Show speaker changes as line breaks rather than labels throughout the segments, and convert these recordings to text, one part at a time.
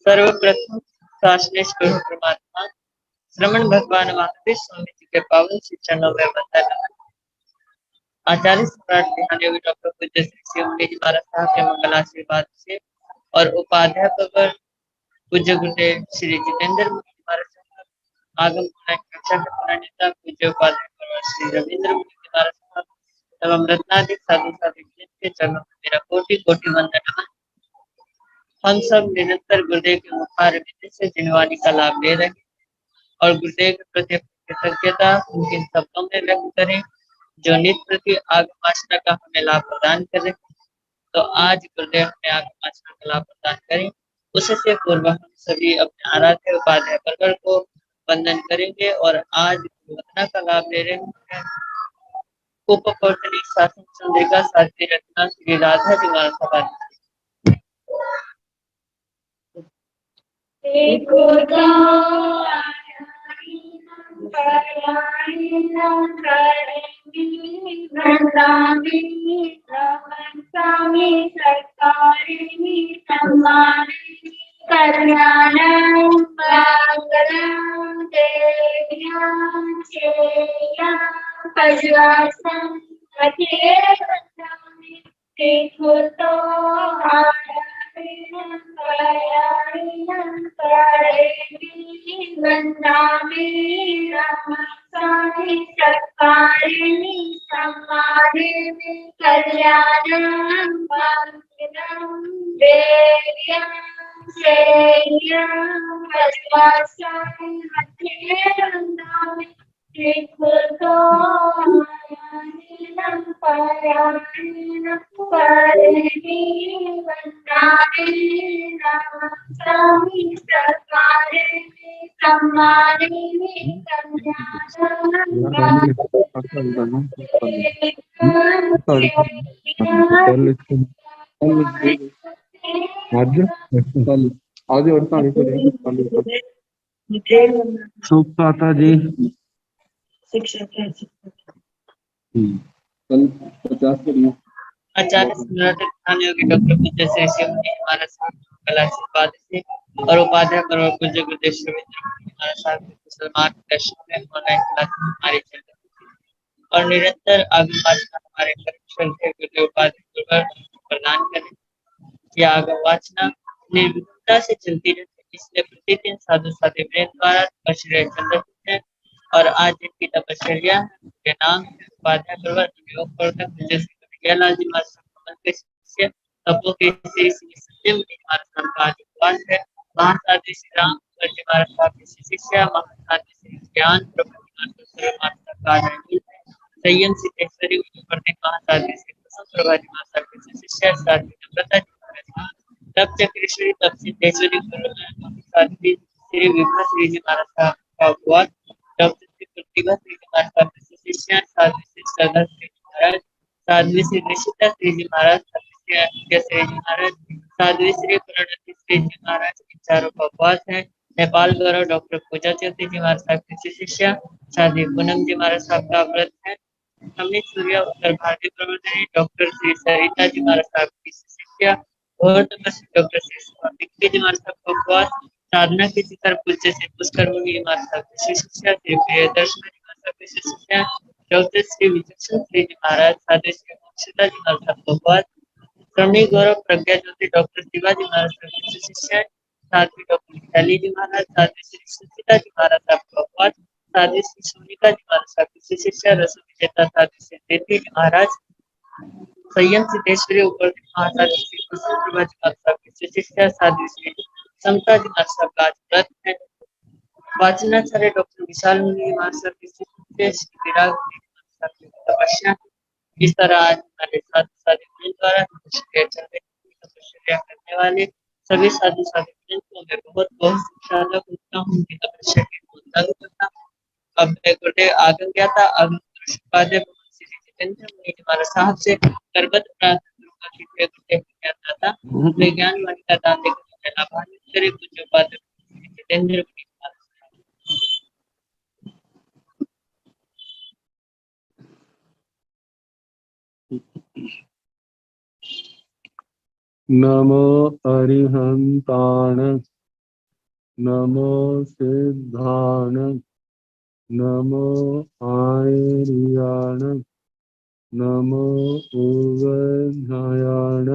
सर्वप्रथम शासनेश गुरु परमात्मा श्रमण भगवान महावीर स्वामी जी के पावन श्री चरणों में वंदन। आचार्य सम्राट ध्यान योगी डॉक्टर पूज्य श्री शिव मुनि जी महाराज साहब के मंगल आशीर्वाद से और उपाध्यापक पूज्य गुरुदेव श्री जितेंद्र मुनि जी महाराज साहब आगम कक्षा के प्रणेता पूज्य उपाध्यापक श्री रविंद्र मुनि जी महाराज साहब एवं रत्नाधिक साधु साधु के चरणों में मेरा कोटि कोटि वंदन। हम सब निरंतर गुरुदेव के मुखार विद्या से जिनवानी का लाभ ले रहे हैं और गुरुदेव के प्रति कृतज्ञता उनके इन शब्दों में व्यक्त करें जो नित्य प्रति आगम आचरण का हमें लाभ प्रदान कर रहे हैं। तो आज गुरुदेव हमें आगम आचरण का लाभ प्रदान करें, उससे पूर्व हम सभी अपने आराध्य उपाध्याय को वंदन करेंगे और आज वंदना का लाभ ले रहे हैं उपपत्नी शासन चंद्रिका साध्वी रत्ना श्री राधा जी महाराज।
सुप्रभात जी। कल 50 करिए।
आचार्य सम्राट ध्यान योगी डॉक्टर पूज्य श्री शिव मुनि महाराज साहब के मंगल आशीर्वाद से और उपाध्याय और पूज्य गुरुदेव श्री रविंद्र मुनि महाराज साहब के कुशल मार्गदर्शन में ऑनलाइन क्लास हमारी चल रही है और निरंतर आगम वाचना हमारे कक्षण के गुरुदेव उपाध्याय प्रदान करें। यह आगम वाचना निर्विघ्नता से चलती रहती है, इसलिए प्रतिदिन साधु साधु द्वारा आश्रय चल रहे हैं और आज इनकी तपश्चर्या के नाम उपाध्याय योग प्रवर्तक लाल जी महाराज के शिष्य तपो के श्री सत्य मुनि महाराज का आज उपवास है। महासाधु श्री राम जी महाराज साहब के शिष्य महासाधु श्री ज्ञान प्रभु महाराज का आज है। संयम सिद्धेश्वरी उपवर्तक महासाधु श्री प्रभा जी महाराज साहब के शिष्य साधु नम्रता जी महाराज तप चक्रेश्वरी तप सिद्धेश्वरी साध्वी श्री विभा श्री जी महाराज साहब का उपवास। डॉक्टर श्री प्रतिभा श्री जी महाराज साहब के शिष्य साधु श्री श्रद्धा श्री जी महाराज साध्वी श्री निशिता श्री जी महाराज श्री जी महाराज साध्वी श्री प्रणति श्री जी महाराज इन चारों का उपवास है। नेपाल गौरव डॉक्टर पूजा चौधरी जी महाराज साहब के शिष्य साध्वी पूनम जी महाराज साहब का व्रत है। हमने सूर्य उत्तर भारतीय प्रवर्तनी डॉक्टर श्री सरिता जी महाराज साहब की शिष्य और डॉक्टर श्री स्वामी जी महाराज साहब का उपवास। साधना के शिखर पूज्य श्री पुष्कर मुनि जी महाराज साहब के शिष्य श्री प्रियदर्शन जी महाराज साहब के शिष्य डॉक्टर श्री विजय श्री जी महाराज साधु श्री मोक्षिता जी महाराज साहब का उपवास। स्वामी गौरव प्रज्ञा ज्योति डॉक्टर शिवाजी महाराज साहब के शिष्य साध्वी डॉक्टर शैली जी महाराज साध्वी श्री सुचिता जी महाराज साहब का उपवास। साध्वी श्री सोनिका जी महाराज साहब के शिष्य रसु विजेता साध्वी श्री देवी जी महाराज संयम सिद्धेश्वरी ऊपर महासाधु श्री कुशल प्रभा जी महाराज साहब के शिष्य साध्वी श्री समता जी महाराज साहब का व्रत है। वाचनाचार्य डॉक्टर विशाल मुनि महाराज साहब के शिष्य श्री विराग तपस्या। इस तरह आज हमारे साधु द्वारा तपस्या करने वाले सभी साधु साधु को मैं बहुत बहुत शिक्षा करता हूँ कि तपस्या के लागू करता हूँ। अब गुरुदेव आगम क्या था आगम उपाध्याय श्री जितेंद्र मुनि महाराज साहब से करबत प्रार्थना था विज्ञान वाणी का दान देकर लाभान्वित करे पूज्य उपाध्याय जितेंद्र मुनि महाराज।
नमो अरिहंताण नमो सिद्धाण, नमो आयर्याण, नमो उवधायाण,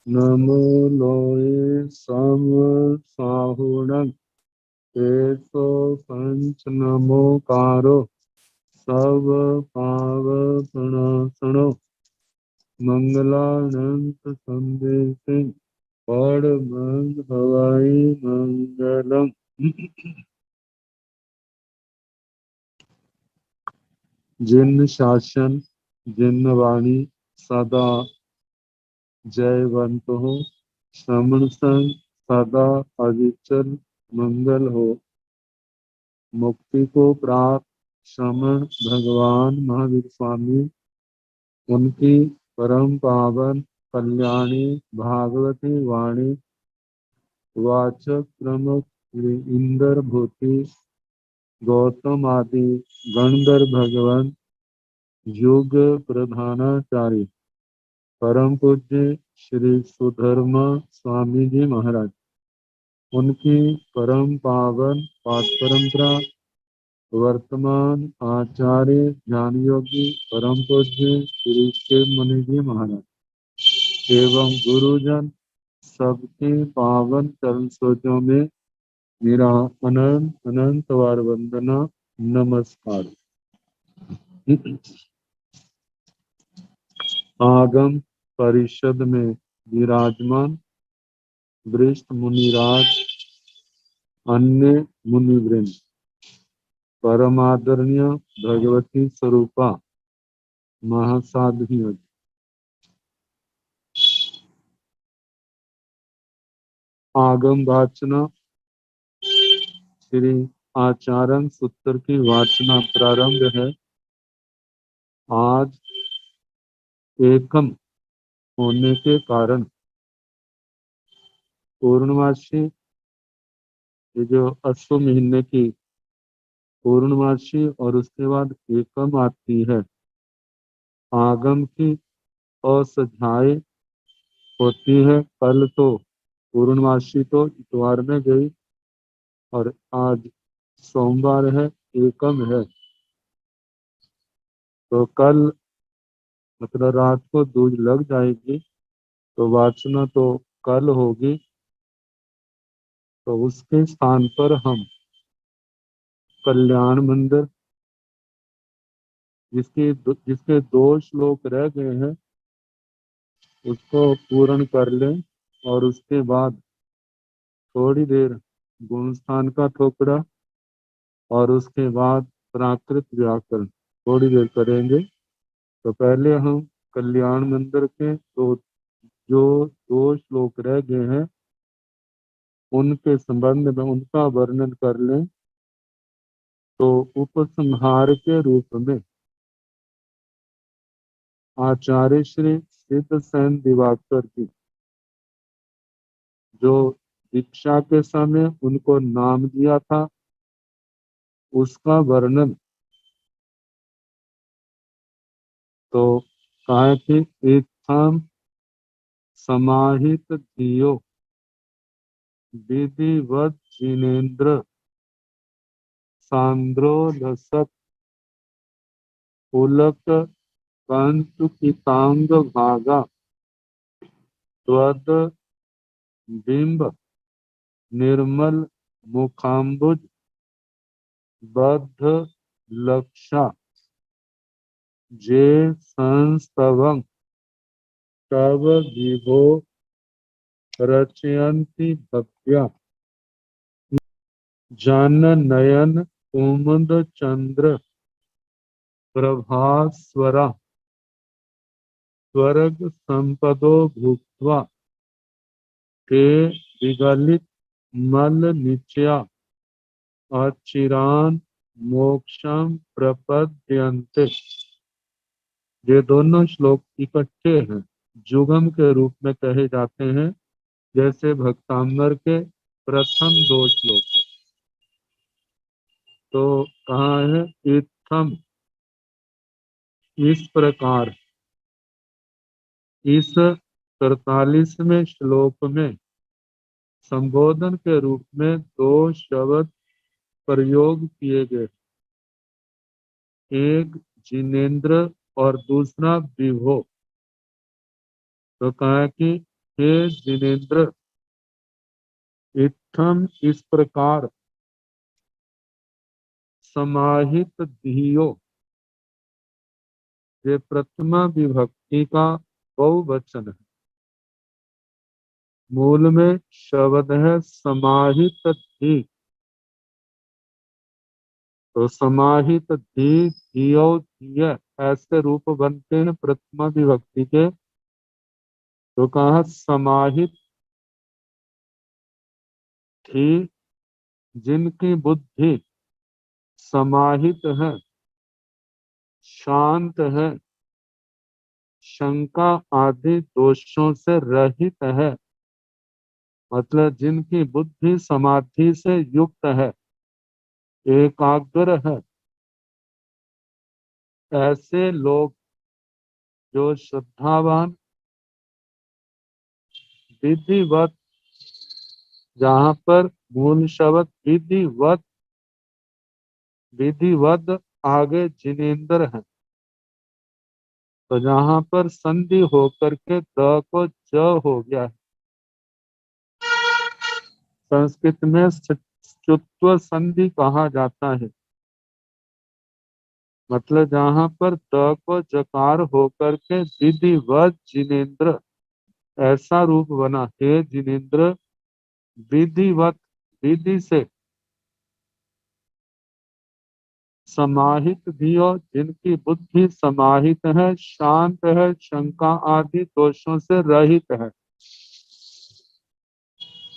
नमो लोये समसाहुणं, तेसो पंच नमोकारो सब पावपणासनो, मंगलानंत संदेशे परमं हवाई मंगलम। जिन शासन जिन वाणी सदा जयवंत हो, श्रमण संग सदा अविचल मंगल हो। मुक्ति को प्राप्त श्रमण भगवान महावीर स्वामी, उनकी परम पावन कल्याणी भागवती वाणी वाचक प्रमुख श्री इंद्र भूति गौतम आदि गणधर भगवान युग प्रधानाचार्य परम पूज्य श्री सुधर्मा स्वामी जी महाराज, उनकी परम पावन पाठ परंपरा वर्तमान आचार्य ज्ञान योगी परम पूज्य श्री शिव मुनि जी महाराज एवं गुरुजन सबके पावन चरण सोचों में मेरा अनंत अनंत वार वंदना नमस्कार। आगम परिषद में विराजमान वरिष्ठ मुनिराज, अन्य मुनिवृंद, परमादरणीय भगवती स्वरूपा महासाध्वियों, आगम वाचना श्री आचारण सूत्र की वाचना प्रारंभ है। आज एकम होने के कारण पूर्णमासी, ये जो अश्व महीने की पूर्णमासी और उसके बाद एकम आती है, आगम की असंध्याय होती है। कल तो पूर्णमासी तो इतवार में गई और आज सोमवार है, एकम है। तो कल मतलब रात को दूज लग जाएगी, तो वाचना तो कल होगी। तो उसके स्थान पर हम कल्याण मंदिर, जिसके 2 श्लोक रह गए हैं, उसको पूर्ण कर लें और उसके बाद थोड़ी देर गुणस्थान का टुकड़ा और उसके बाद प्राकृत व्याकरण थोड़ी देर करेंगे। तो पहले हम कल्याण मंदिर के जो 2 श्लोक रह गए हैं, उनके संबंध में उनका वर्णन कर लें। तो उपसंहार के रूप में आचार्य श्री सिद्धसेन दिवाकर जी, जो दीक्षा के समय उनको नाम दिया था, उसका वर्णन तो कहा कि इत्थम समाहित धियो विधिवत जिनेन्द्र सांद्रो लसत पुलक कंचुकितांग भागा त्वद बिंब निर्मल मुखाम्बुज बद्ध लक्षा जे संस्तवं तव विभो रचयन्ति भक्त्या जन नयन कुमुद चंद्र प्रभास्वरा स्वर्ग संपदो भुक्त्वा ते विगलित मल निचया अचिरान मोक्षम प्रपद्यन्ते। ये दोनों श्लोक इकट्ठे हैं, जुगम के रूप में कहे जाते हैं, जैसे भक्तामर के प्रथम 2 श्लोक। तो कहा है इत्थम, इस प्रकार। इस 43वें श्लोक में संबोधन के रूप में दो शब्द प्रयोग किए गए, एक जिनेन्द्र और दूसरा विभो। तो कहा कि हे जिनेन्द्र, इत्थम इस प्रकार समाहित धियो, ये प्रथमा विभक्ति का बहुवचन है। मूल में शब्द है समाहित धी, तो समाहित धी धियो धिय ऐसे रूप बनते हैं प्रथमा विभक्ति के। तो कहा समाहित थी, जिनकी बुद्धि समाहित है, शांत है, शंका आदि दोषों से रहित है, मतलब जिनकी बुद्धि समाधि से युक्त है, एकाग्र है, ऐसे लोग जो श्रद्धावान विधिवत, जहाँ पर मूल शब्द विधिवत, विधिवत आगे जिनेन्द्र है, तो जहाँ पर संधि होकर के द को ज हो गया है, संस्कृत में चुत्व संधि कहा जाता है। मतलब जहाँ पर द को जकार होकर के विधिवत जिनेन्द्र ऐसा रूप बना, हे जिनेन्द्र विधिवत, विधि से समाहित भी हो, जिनकी बुद्धि समाहित है, शांत है, शंका आदि दोषों से रहित है।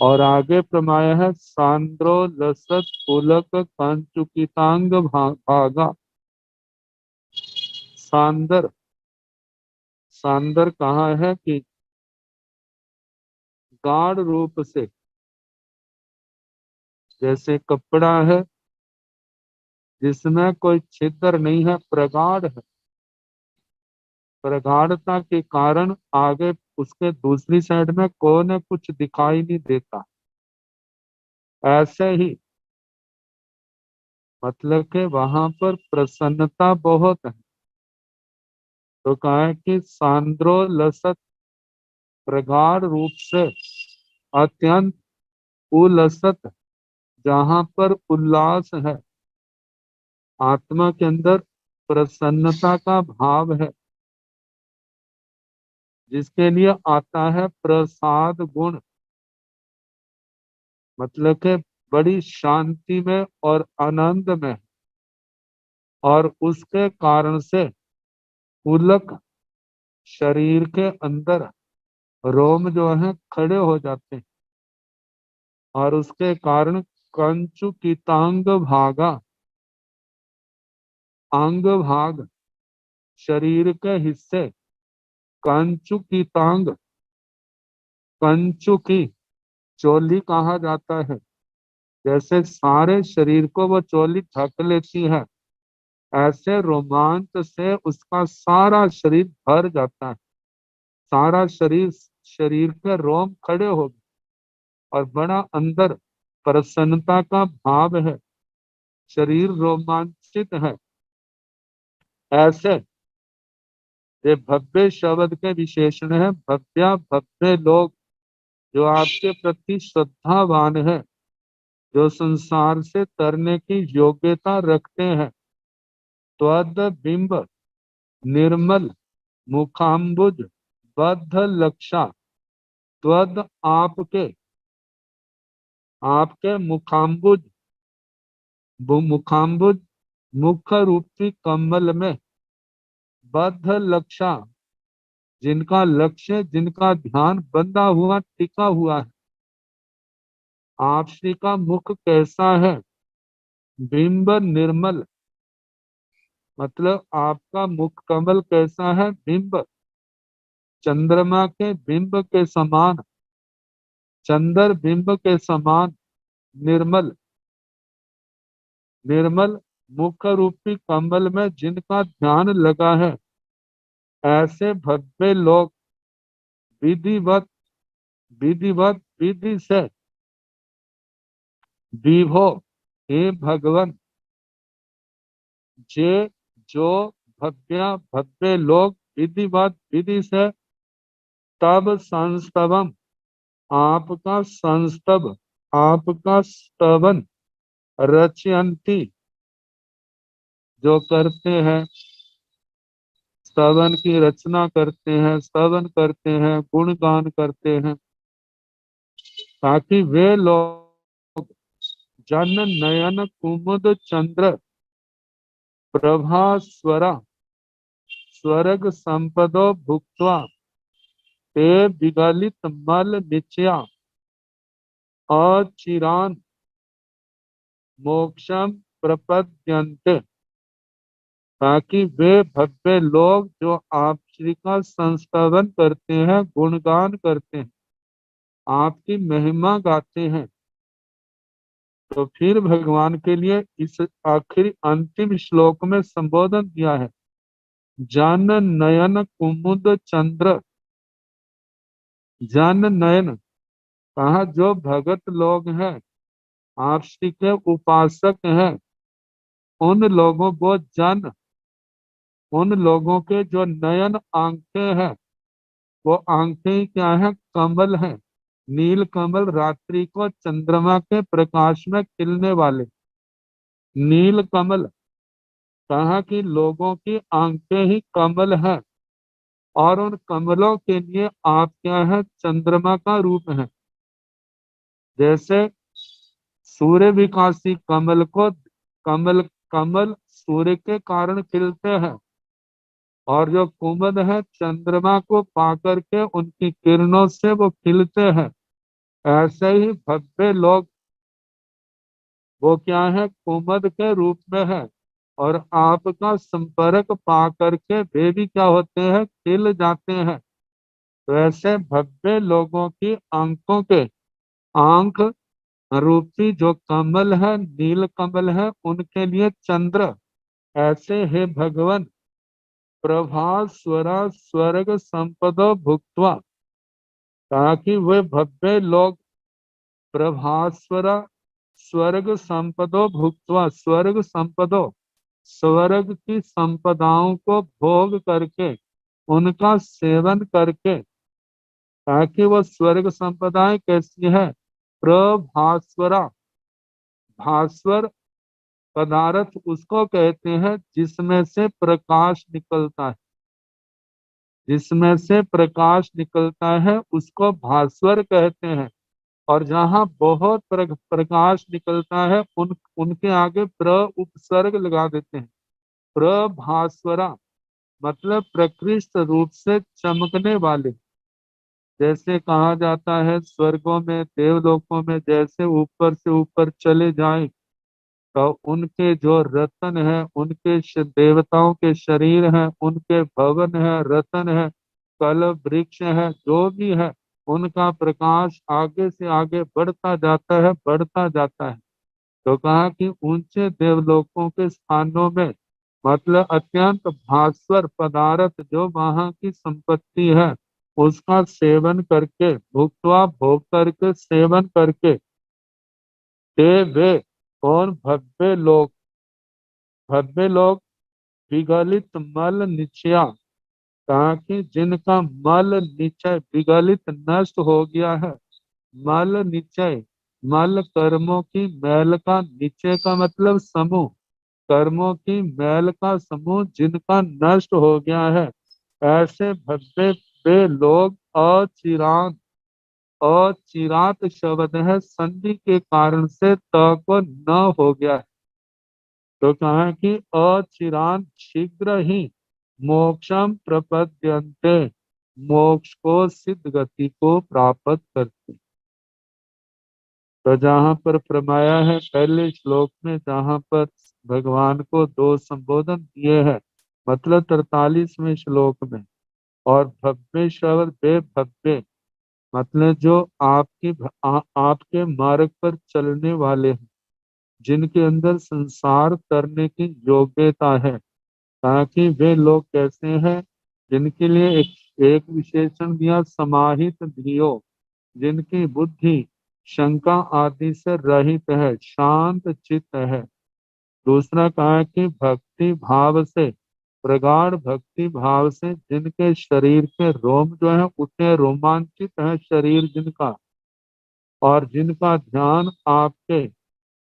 और आगे प्रमाय है सांद्रो लसत पुलक कंचुकितांग भागा। सांदर, सांदर कहाँ है कि गाढ़ रूप से, जैसे कपड़ा है जिसमें कोई छिद्र नहीं है, प्रगाढ़ है, प्रगाढ़ता के कारण आगे उसके दूसरी साइड में कोने कुछ दिखाई नहीं देता, ऐसे ही मतलब कि वहां पर प्रसन्नता बहुत है। तो कहा है कि सांद्रो लसत, प्रगाढ़ रूप से, अत्यंत उलसत, जहां पर उल्लास है, आत्मा के अंदर प्रसन्नता का भाव है, जिसके लिए आता है प्रसाद गुण, मतलब कि बड़ी शांति में और आनंद में, और उसके कारण से पुलक, शरीर के अंदर रोम जो है खड़े हो जाते हैं, और उसके कारण कंचुकितांग भागा, अंग भाग, शरीर के हिस्से, कंचुकितांग, कंचुकी चोली कहा जाता है, जैसे सारे शरीर को वो चोली ढक लेती है, ऐसे रोमांच से उसका सारा शरीर भर जाता है, सारा शरीर, शरीर के रोम खड़े हो गए, और बड़ा अंदर प्रसन्नता का भाव है, शरीर रोमांचित है। ऐसे ये भव्य शब्द के विशेषण है, भव्या भव्य लोग जो आपके प्रति श्रद्धावान है, जो संसार से तरने की योग्यता रखते हैं, त्वद बिंब निर्मल मुखाम्बुज बद्ध लक्षा, त्वद आपके, आपके मुखाम्बुज, मुखाम्बुज मुख रूपी कमल में, बद्ध लक्षा जिनका लक्ष्य, जिनका ध्यान बंधा हुआ टिका हुआ है। आप श्री का मुख कैसा है? बिंब निर्मल, मतलब आपका मुख कमल कैसा है? बिंब, चंद्रमा के बिंब के समान, चंद्र बिंब के समान निर्मल, निर्मल मुख रूपी कमल में जिनका ध्यान लगा है, ऐसे भव्य लोग विधिवत, विधिवत विधि से विभो हे भगवन, जे जो भव्य भव्य लोग विधिवत विधि से तब संस्तवम आपका संस्तव आपका स्तवन रचयंती जो करते हैं, स्तवन की रचना करते हैं, स्तवन करते हैं, गुणगान करते हैं, ताकि वे लोग जन नयन कुमुद चंद्र प्रभा स्वरा स्वर्ग संपदो भुक्त्वा ते विगलित मल निचया अचिरान मोक्षम प्रपद्यन्ते, ताकि वे भव्य लोग जो आप श्री का संस्तवन करते हैं, गुणगान करते हैं, आपकी महिमा गाते हैं, तो फिर भगवान के लिए इस आखिरी अंतिम श्लोक में संबोधन किया है, जन नयन कुमुद चंद्र। जन नयन कहा जो भगत लोग हैं, आप श्री के उपासक हैं, उन लोगों वो जन उन लोगों के जो नयन आंखें हैं, वो आंखें क्या है, कमल है, नील कमल, रात्रि को चंद्रमा के प्रकाश में खिलने वाले नील कमल। कहा कि लोगों की आंखें ही कमल है, और उन कमलों के लिए आप क्या है, चंद्रमा का रूप है। जैसे सूर्य विकासी कमल को कमल कमल सूर्य के कारण खिलते हैं, और जो कुमुद है चंद्रमा को पाकर के उनकी किरणों से वो खिलते हैं। ऐसे ही भव्य लोग वो क्या है, कुमुद के रूप में है, और आपका संपर्क पा करके वे भी क्या होते हैं, खिल जाते हैं। तो ऐसे भव्य लोगों की आंखों के आंख रूपी जो कमल है, नील कमल है, उनके लिए चंद्र ऐसे है भगवान, प्रभास स्वरा स्वर्ग संपदो भुक्त्वा, ताकि वे भव्य लोग प्रभास्वरा स्वर्ग संपदो भुक्त्वा, स्वर्ग संपदो स्वर्ग की संपदाओं को भोग करके, उनका सेवन करके, ताकि वह स्वर्ग संपदाएं कैसी है, प्रभास्वरा, भास्वर पदार्थ उसको कहते हैं जिसमें से प्रकाश निकलता है, जिसमें से प्रकाश निकलता है उसको भास्वर कहते हैं। और जहाँ बहुत प्रकाश निकलता है उनके आगे प्र उपसर्ग लगा देते हैं, प्रभास्वरा, मतलब प्रकृष्ट रूप से चमकने वाले। जैसे कहा जाता है स्वर्गों में, देवलोकों में जैसे ऊपर से ऊपर चले जाएं, तो उनके जो रतन है, उनके देवताओं के शरीर हैं, उनके भवन है, रतन है, कल वृक्ष है, जो भी है, उनका प्रकाश आगे से आगे बढ़ता जाता है, बढ़ता जाता है। तो कहा कि ऊंचे देवलोकों के स्थानों में, मतलब अत्यंत भास्वर पदार्थ जो वहां की संपत्ति है, उसका सेवन करके, भुक्त्वा भोग करके, सेवन करके, ते वे कौन, भव्य लोग विगलित मल निचया, ताकि जिनका मल निचय विगलित नष्ट हो गया है। मल निचय, मल कर्मों की मैल का, निचय का मतलब समूह, कर्मों की मैल का समूह जिनका नष्ट हो गया है, ऐसे भव्य वे लोग अचिरान, अचिरात शब्द है संधि के कारण से त को न हो गया है, तो कहा कि अचिरान शीघ्र ही मोक्षम प्रपद्यन्ते, मोक्ष को, सिद्ध गति को प्राप्त करते। तो जहाँ पर प्रमाया है पहले श्लोक में, जहाँ पर भगवान को दो संबोधन दिए हैं, मतलब 43वें श्लोक में, और भव्य शब्द बे भव्य, मतलब जो आपके मार्ग पर चलने वाले हैं, जिनके अंदर संसार तरने की योग्यता है, ताकि वे लोग कैसे हैं, जिनके लिए एक विशेषण दिया, समाहित धियो, जिनकी बुद्धि शंका आदि से रहित है, शांत चित्त है। दूसरा कहा है कि भक्ति भाव से, प्रगाढ़ भक्ति भाव से जिनके शरीर के रोम जो है उतने रोमांचित है शरीर जिनका, और जिनका ध्यान आपके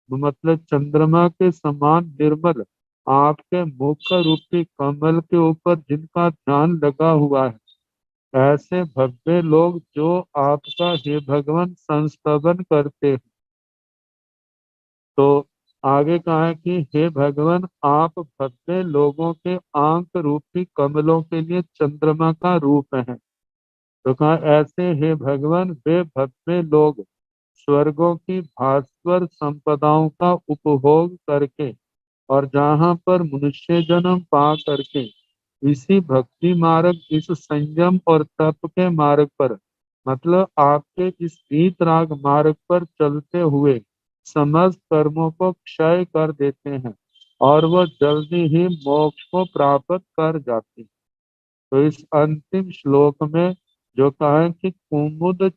मतलब चंद्रमा के समान निर्मल आपके मुख रूपी कमल के ऊपर जिनका ध्यान लगा हुआ है, ऐसे भव्य लोग जो आपका हे भगवान संस्तवन करते हैं। तो आगे कहा है कि हे भगवान आप भव्य लोगों के आंख रूपी कमलों के लिए चंद्रमा का रूप है। तो कहा ऐसे हे भगवान वे भव्य लोग स्वर्गों की भास्वर संपदाओं का उपभोग करके और जहाँ पर मनुष्य जन्म पा करके इसी भक्ति मार्ग, इस संयम और तप के मार्ग पर, मतलब आपके इस वीतराग मार्ग पर चलते हुए समस्त कर्मों को क्षय कर देते हैं और वह जल्दी ही मोक्ष को प्राप्त कर जाते हैं। तो इस अंतिम श्लोक में जो कहा है कि कुमुद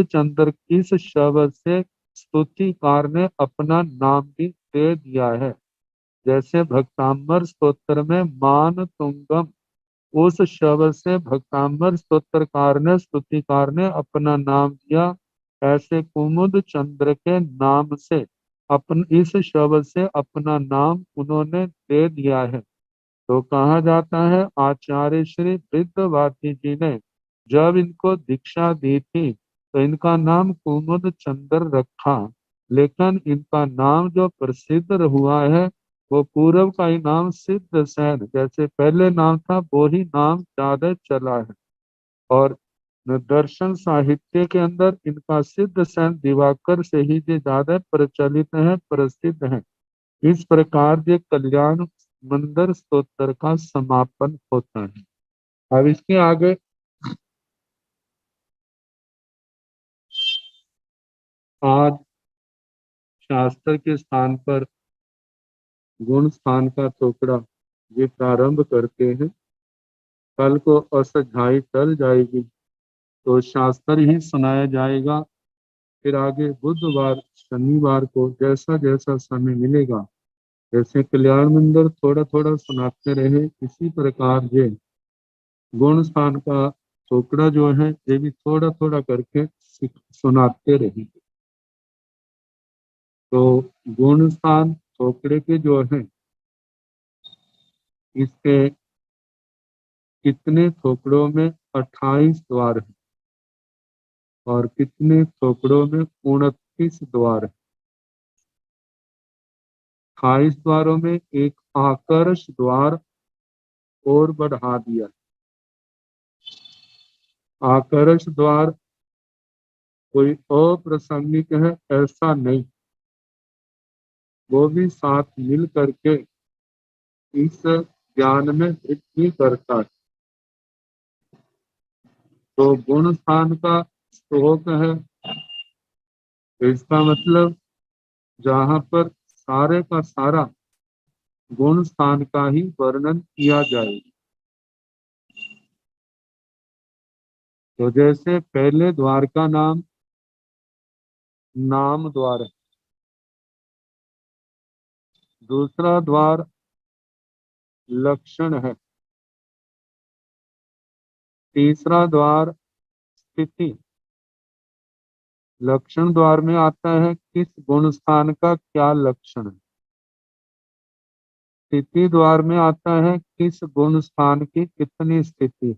चंद्र इस शब्द से स्तुतिकार ने अपना नाम भी दे दिया है। जैसे भक्तांबर स्तोत्र में मान तुंगम, उस शब्द से भक्तांबर स्तोत्रकार ने स्तुतिकार ने अपना नाम दिया, ऐसे कुमुद चंद्र के नाम से अपन इस शब्द से अपना नाम उन्होंने दे दिया है। तो कहा जाता है आचार्य श्री वृद्धवादी जी ने जब इनको दीक्षा दी थी तो इनका नाम कुमुद चंद्र रखा, लेकिन इनका नाम जो प्रसिद्ध हुआ है वो पूर्व का ही नाम सिद्ध सेन, जैसे पहले नाम था वो ही नाम ज्यादा चला है। और दर्शन साहित्य के अंदर इनका सिद्ध सेन दिवाकर से ही जो ज्यादा प्रचलित है, प्रसिद्ध है। इस प्रकार ये कल्याण मंदिर स्तोत्र का समापन होता है। अब इसके आगे आज शास्त्र के स्थान पर गुण स्थान का टुकड़ा ये प्रारंभ करते हैं। कल को असध्यायी टल जाएगी तो शास्त्र ही सुनाया जाएगा। फिर आगे बुधवार शनिवार को जैसा जैसा समय मिलेगा, जैसे कल्याण मंदिर थोड़ा थोड़ा सुनाते रहे, इसी प्रकार ये गुण स्थान का टुकड़ा जो है ये भी थोड़ा थोड़ा करके सुनाते रहे। तो गुण स्थान टुकड़े के जो है इसके कितने टुकड़ों में 28 द्वार है और कितने टुकड़ों में 29 द्वार है। 28 द्वारों में एक आकर्ष द्वार और बढ़ा दिया। आकर्ष द्वार कोई अप्रासंगिक है ऐसा नहीं, वो भी साथ मिल करके इस ज्ञान में वृद्धि करता है। तो गुण स्थान का श्लोक है, इसका मतलब जहाँ पर सारे का सारा गुण स्थान का ही वर्णन किया जाएगा। तो जैसे पहले द्वार का नाम द्वार है, दूसरा द्वार लक्षण है, तीसरा द्वार स्थिति। लक्षण द्वार में आता है किस गुण स्थान का क्या लक्षण है। स्थिति द्वार में आता है किस गुण स्थान की कितनी स्थिति है।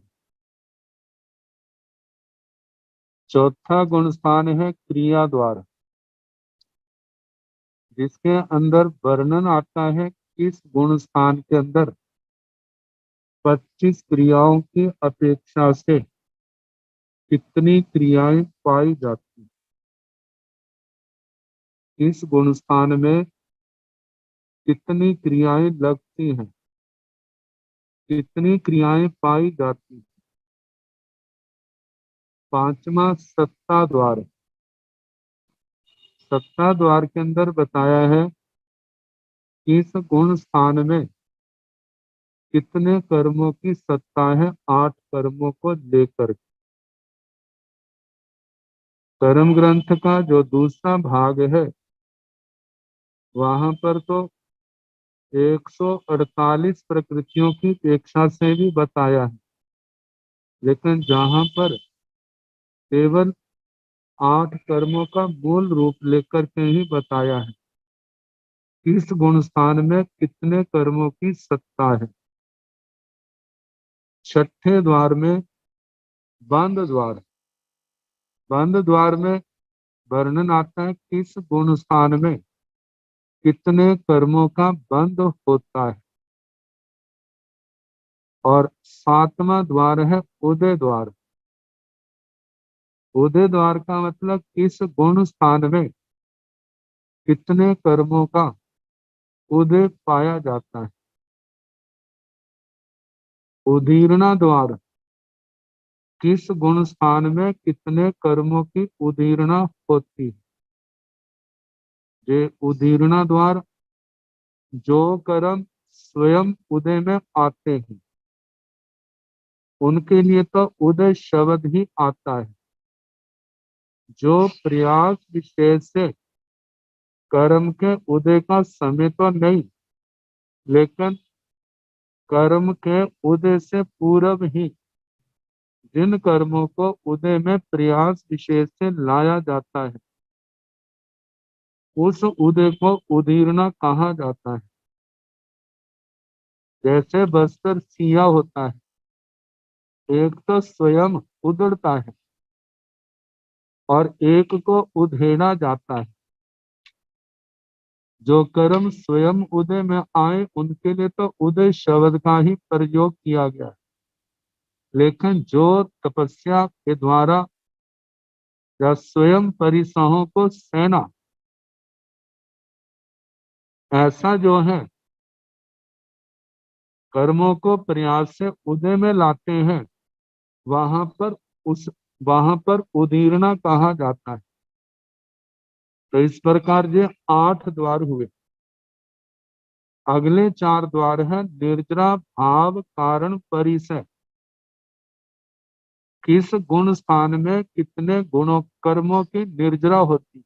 चौथा गुण स्थान है क्रिया द्वार, जिसके अंदर वर्णन आता है किस गुण स्थान के अंदर 25 क्रियाओं की अपेक्षा से कितनी क्रियाएं पाई जाती हैं, इस गुण स्थान में कितनी क्रियाएं लगती हैं, कितनी क्रियाएं पाई जाती हैं। पांचवा सत्ता द्वार, सत्ता द्वार के अंदर बताया है कि इस गुण स्थान में कितने कर्मों की सत्ता है, 8 कर्मों को लेकर। कर्म ग्रंथ का जो दूसरा भाग है वहां पर तो 148 प्रकृतियों की अपेक्षा से भी बताया है, लेकिन जहां पर केवल 8 कर्मों का मूल रूप लेकर के ही बताया है, किस गुण स्थान में कितने कर्मों की सत्ता है। छठे द्वार में बंद द्वार, बंद द्वार में वर्णन आता है किस गुण स्थान में कितने कर्मों का बंद होता है। और सातवां द्वार है उदय द्वार। उदय द्वार का मतलब किस गुण स्थान में कितने कर्मों का उदय पाया जाता है। उदीर्णा द्वार, किस गुण स्थान में कितने कर्मों की उदीर्णा होती है। ये उदीर्णा द्वार जो कर्म स्वयं उदय में आते हैं उनके लिए तो उदय शब्द ही आता है। जो प्रयास विशेष से कर्म के उदय का समय तो नहीं, लेकिन कर्म के उदय से पूर्व ही जिन कर्मों को उदय में प्रयास विशेष से लाया जाता है उस उदय को उदीर्णा कहा जाता है। जैसे बस्तर सिया होता है, एक तो स्वयं उदड़ता है और एक को उधेड़ा जाता है। जो कर्म स्वयं उदय में आए उनके लिए तो उदय शब्द का ही प्रयोग किया गया है, लेकिन जो तपस्या के द्वारा या स्वयं परिसहों को सेना, ऐसा जो है कर्मों को प्रयास से उदय में लाते हैं, वहां पर उस वहां पर उदीर्णा कहा जाता है। तो इस प्रकार ये 8 द्वार हुए। अगले 4 द्वार है निर्जरा भाव कारण परिसय। किस गुण स्थान में कितने गुणों कर्मों की निर्जरा होती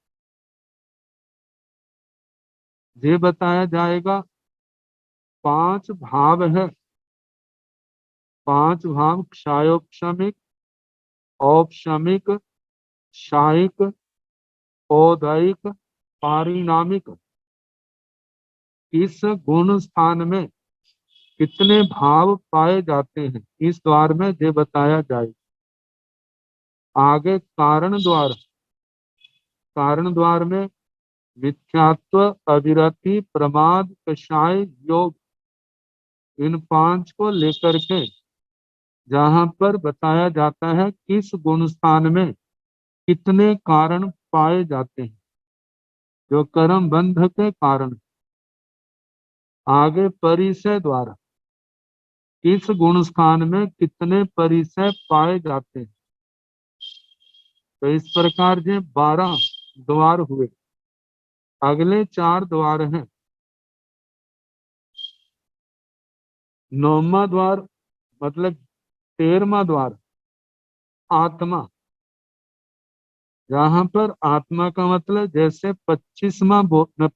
ये बताया जाएगा। 5 भाव है, 5 भाव क्षायोपशमिक, औपशमिक, शायिक, औदैक, पारिणामिक। इस गुण स्थान में कितने भाव पाए जाते हैं इस द्वार में ये बताया जाए। आगे कारण द्वार, कारण द्वार में मिथ्यात्व, अविरति, प्रमाद, कषाय, योग, इन 5 को लेकर के जहां पर बताया जाता है किस गुण स्थान में कितने कारण पाए जाते हैं जो कर्म बंध के कारण। आगे परिसय द्वारा, किस गुण स्थान में कितने परिसय पाए जाते हैं। तो इस प्रकार से 12 द्वार हुए। अगले 4 द्वार हैं। 9वां द्वार मतलब 13वां द्वार आत्मा। जहां पर आत्मा का मतलब जैसे 25वां बोल,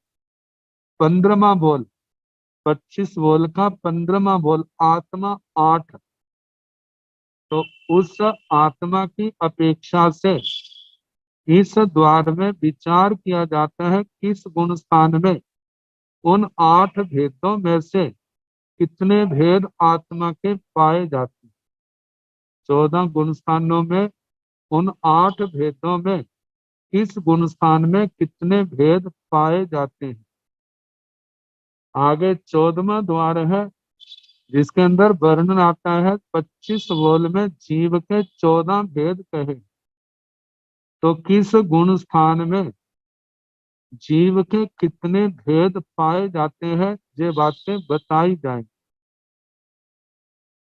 15वां बोल, 25 बोल का 15वां बोल आत्मा 8। तो उस आत्मा की अपेक्षा से इस द्वार में विचार किया जाता है किस गुण स्थान में उन 8 भेदों में से कितने भेद आत्मा के पाए जाते हैं। 14 गुण स्थानों में उन 8 भेदों में किस गुण स्थान में कितने भेद पाए जाते हैं। आगे 14वां द्वार है जिसके अंदर वर्णन आता है 25 बोल में जीव के 14 भेद कहे। तो किस गुण स्थान में जीव के कितने भेद पाए जाते हैं ये बातें बताई जाए।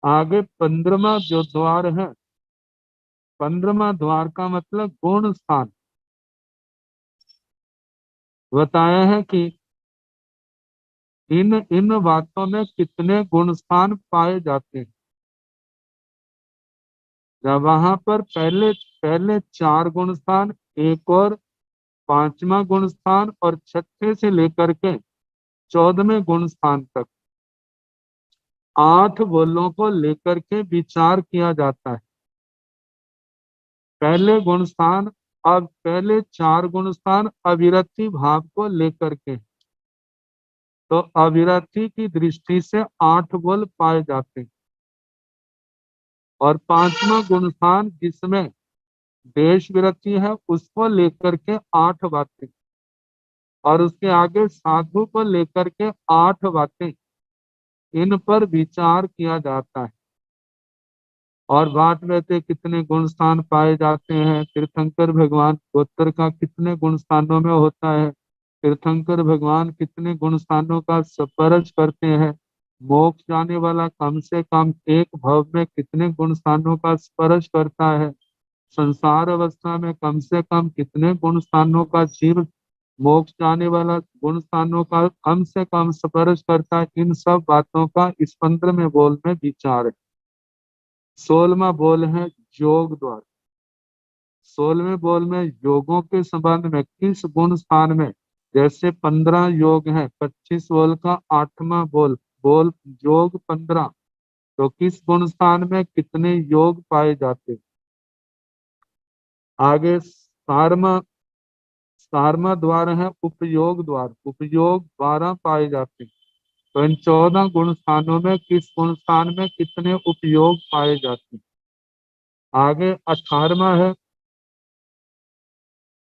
आगे 15वां जो द्वार है, 15वां द्वार का मतलब गुण स्थान बताया है कि इन इन बातों में कितने गुण स्थान पाए जाते हैं। जब वहां पर पहले पहले 4 गुण स्थान एक और 5वां गुण स्थान और छठे से लेकर के 14वें गुण स्थान तक 8 बोलों को लेकर के विचार किया जाता है। पहले गुण स्थान, अब पहले 4 गुण स्थान अविरति भाव को लेकर के, तो अविरति की दृष्टि से 8 बोल पाए जाते हैं। और 5वां गुण स्थान जिसमें देश विरति है उसको लेकर के 8 बातें, और उसके आगे साधु को लेकर के 8 बातें, इन पर विचार किया जाता है। और बात रहते कितने गुण स्थान पाए जाते हैं, तीर्थंकर भगवान गोत्र का कितने गुण स्थानों में होता है, तीर्थंकर भगवान कितने गुण स्थानों का स्पर्श करते हैं, मोक्ष जाने वाला कम से कम एक भव में कितने गुण स्थानों का स्पर्श करता है, संसार अवस्था में कम से कम कितने गुण स्थानों का जीव मोक्ष जाने वाला गुण स्थानों का कम से कम स्पर्श करता है, इन सब बातों का इस 15वें बोल में विचार है। 16वां बोल है योग द्वार। 16वें बोल में योगों के संबंध में किस गुण स्थान में, जैसे 15 योग है, 25 बोल का 8वां बोल बोल योग 15, तो किस गुण स्थान में कितने योग पाए जाते। आगे 17वां द्वार है उपयोग द्वार, उपयोग 12 पाए जाते हैं। तो इन 14 गुण स्थानों में किस गुण स्थान में कितने उपयोग पाए जाते हैं। आगे 18वां है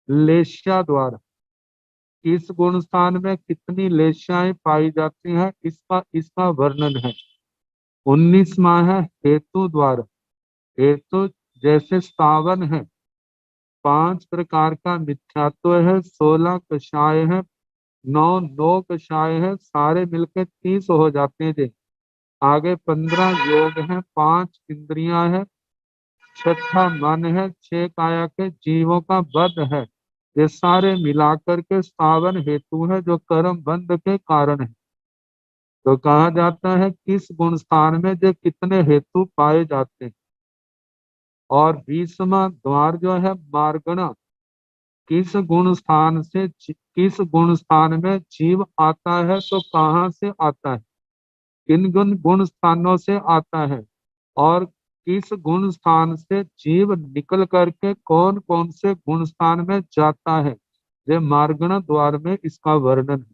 लेश्या द्वार, किस गुण स्थान में कितनी लेश्याएं पाई जाती हैं, इसका इसका वर्णन है। 19वां है हेतु द्वार, हेतु जैसे सावन है, 5 प्रकार का मिथ्यात्व है, 16 कषाय है, 9 कषाय है, सारे मिलकर 30 हो जाते हैं। आगे 15 योग है, 5 इंद्रियां है, 6 मन है, 6 काया के जीवों का वध है। ये सारे मिलाकर के सावन हेतु है जो कर्म बंध के कारण है। तो कहा जाता है किस गुण स्थान में जो कितने हेतु पाए जाते हैं। और 20वां द्वार जो है मार्गणा, किस गुण स्थान से किस गुण स्थान में जीव आता है, तो कहाँ से आता है, किन गुण गुण स्थानों से आता है, और किस गुण स्थान से जीव निकल करके कौन कौन से गुण स्थान में जाता है, ये मार्गण द्वार में इसका वर्णन है।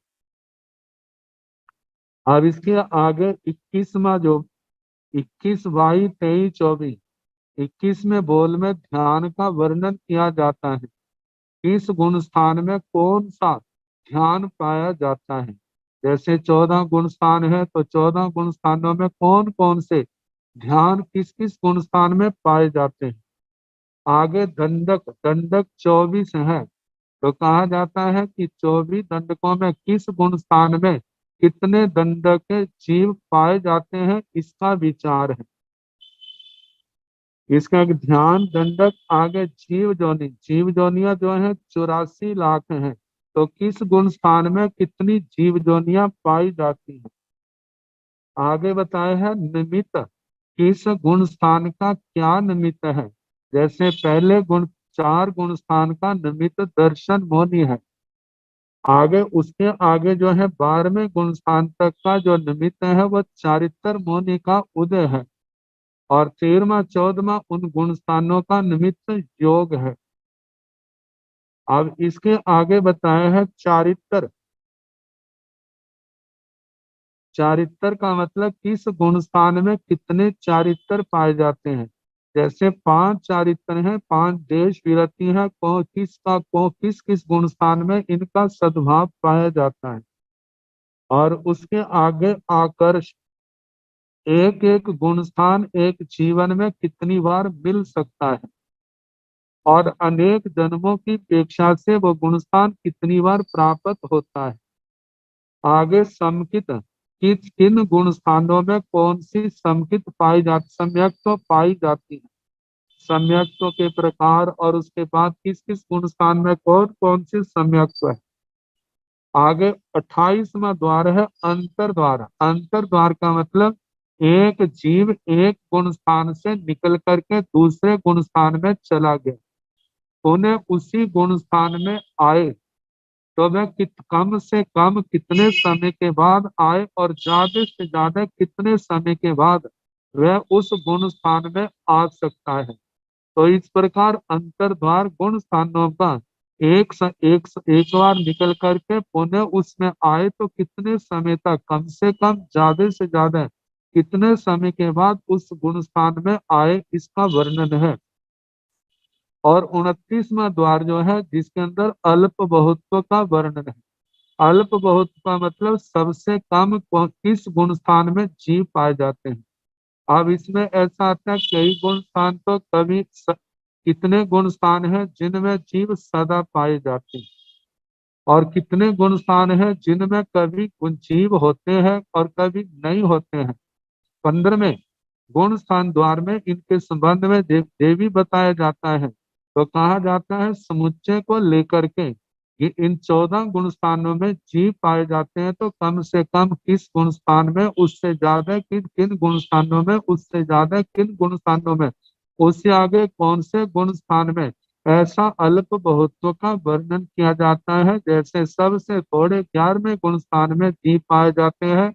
अब इसके आगे 21वां जो 21, 22, 23, 24, 21वें बोल में ध्यान का वर्णन किया जाता है। किस गुण स्थान में कौन सा ध्यान पाया जाता है। जैसे 14 गुण स्थान है, तो 14 गुण स्थानों में कौन कौन से ध्यान किस किस गुण स्थान में पाए जाते हैं। आगे दंडक, दंडक 24 है, तो कहा जाता है कि 24 दंडकों में किस गुण स्थान में कितने दंडक जीव पाए जाते हैं, इसका विचार है। इसका ध्यान दंडक। आगे जीव जोनी, जीव जोनिया जो है 84 लाख हैं, तो किस गुण स्थान में कितनी जीव जोनिया पाई जाती हैं। आगे बताया है निमित्त, किस गुण स्थान का क्या निमित्त है। जैसे पहले गुण 4 गुण स्थान का निमित्त दर्शन मोनि है। आगे उसके आगे जो है 12वें गुण स्थान तक का जो निमित्त है वह चारित्र मोनि का उदय है। और 13वां 14वां उन गुण स्थानों का निमित्त योग है। अब इसके आगे बताया है चारित्र। चारित्र का मतलब किस गुण स्थान में कितने चारित्र पाए जाते हैं। जैसे 5 चारित्र हैं, 5 देश विरति है, किस किस गुण स्थान में इनका सद्भाव पाया जाता है। और उसके आगे आकर्ष, एक एक गुण स्थान एक जीवन में कितनी बार मिल सकता है, और अनेक जन्मों की अपेक्षा से वो गुणस्थान कितनी बार प्राप्त होता है। आगे समकित, किस किन गुण स्थानों में कौन सी समकित पाई जाती, सम्यक्त्व पाई जाती है, सम्यक्त्व के प्रकार, और उसके बाद किस किस गुण स्थान में कौन कौन सी सम्यक्त्व है। आगे 28वां द्वार है अंतर द्वार। अंतर द्वार का मतलब एक जीव एक गुण स्थान से निकल करके दूसरे गुण स्थान में चला गया। पुनः उसी गुण स्थान में आए तो वह कम से कम कितने समय के बाद आए और ज्यादा से ज्यादा कितने समय के बाद वह उस गुण स्थान में आ सकता है। तो इस प्रकार अंतर्द्वार गुण स्थानों का एक बार निकल करके पुनः उसमें आए तो कितने समय तक, कम से कम ज्यादा से ज्यादा कितने समय के बाद उस गुण स्थान में आए, इसका वर्णन है। और 29वां द्वार जो है जिसके अंदर अल्प बहुत्व का वर्णन है। अल्प बहुत्व का मतलब सबसे कम किस गुण स्थान में जीव पाए जाते हैं। अब इसमें ऐसा आता है कई गुण स्थान तो कितने गुण स्थान है जिनमें जीव सदा पाए जाते हैं और कितने गुण स्थान है जिनमें कभी जीव होते हैं और कभी नहीं होते हैं। 15वें गुण स्थान द्वार में इनके संबंध में देवी बताया जाता है। तो कहा जाता है समुच्चय को लेकर के कि इन 14 गुण स्थानों में जीव पाए जाते हैं तो कम से कम किस गुण स्थान में, उससे ज्यादा किन किन गुण स्थानों में, उससे ज्यादा किन गुण स्थानों में, उससे आगे कौन से गुण स्थान में, ऐसा अल्प बहुत्व का वर्णन किया जाता है। जैसे सबसे थोड़े 11वें गुण स्थान में जीव पाए जाते हैं,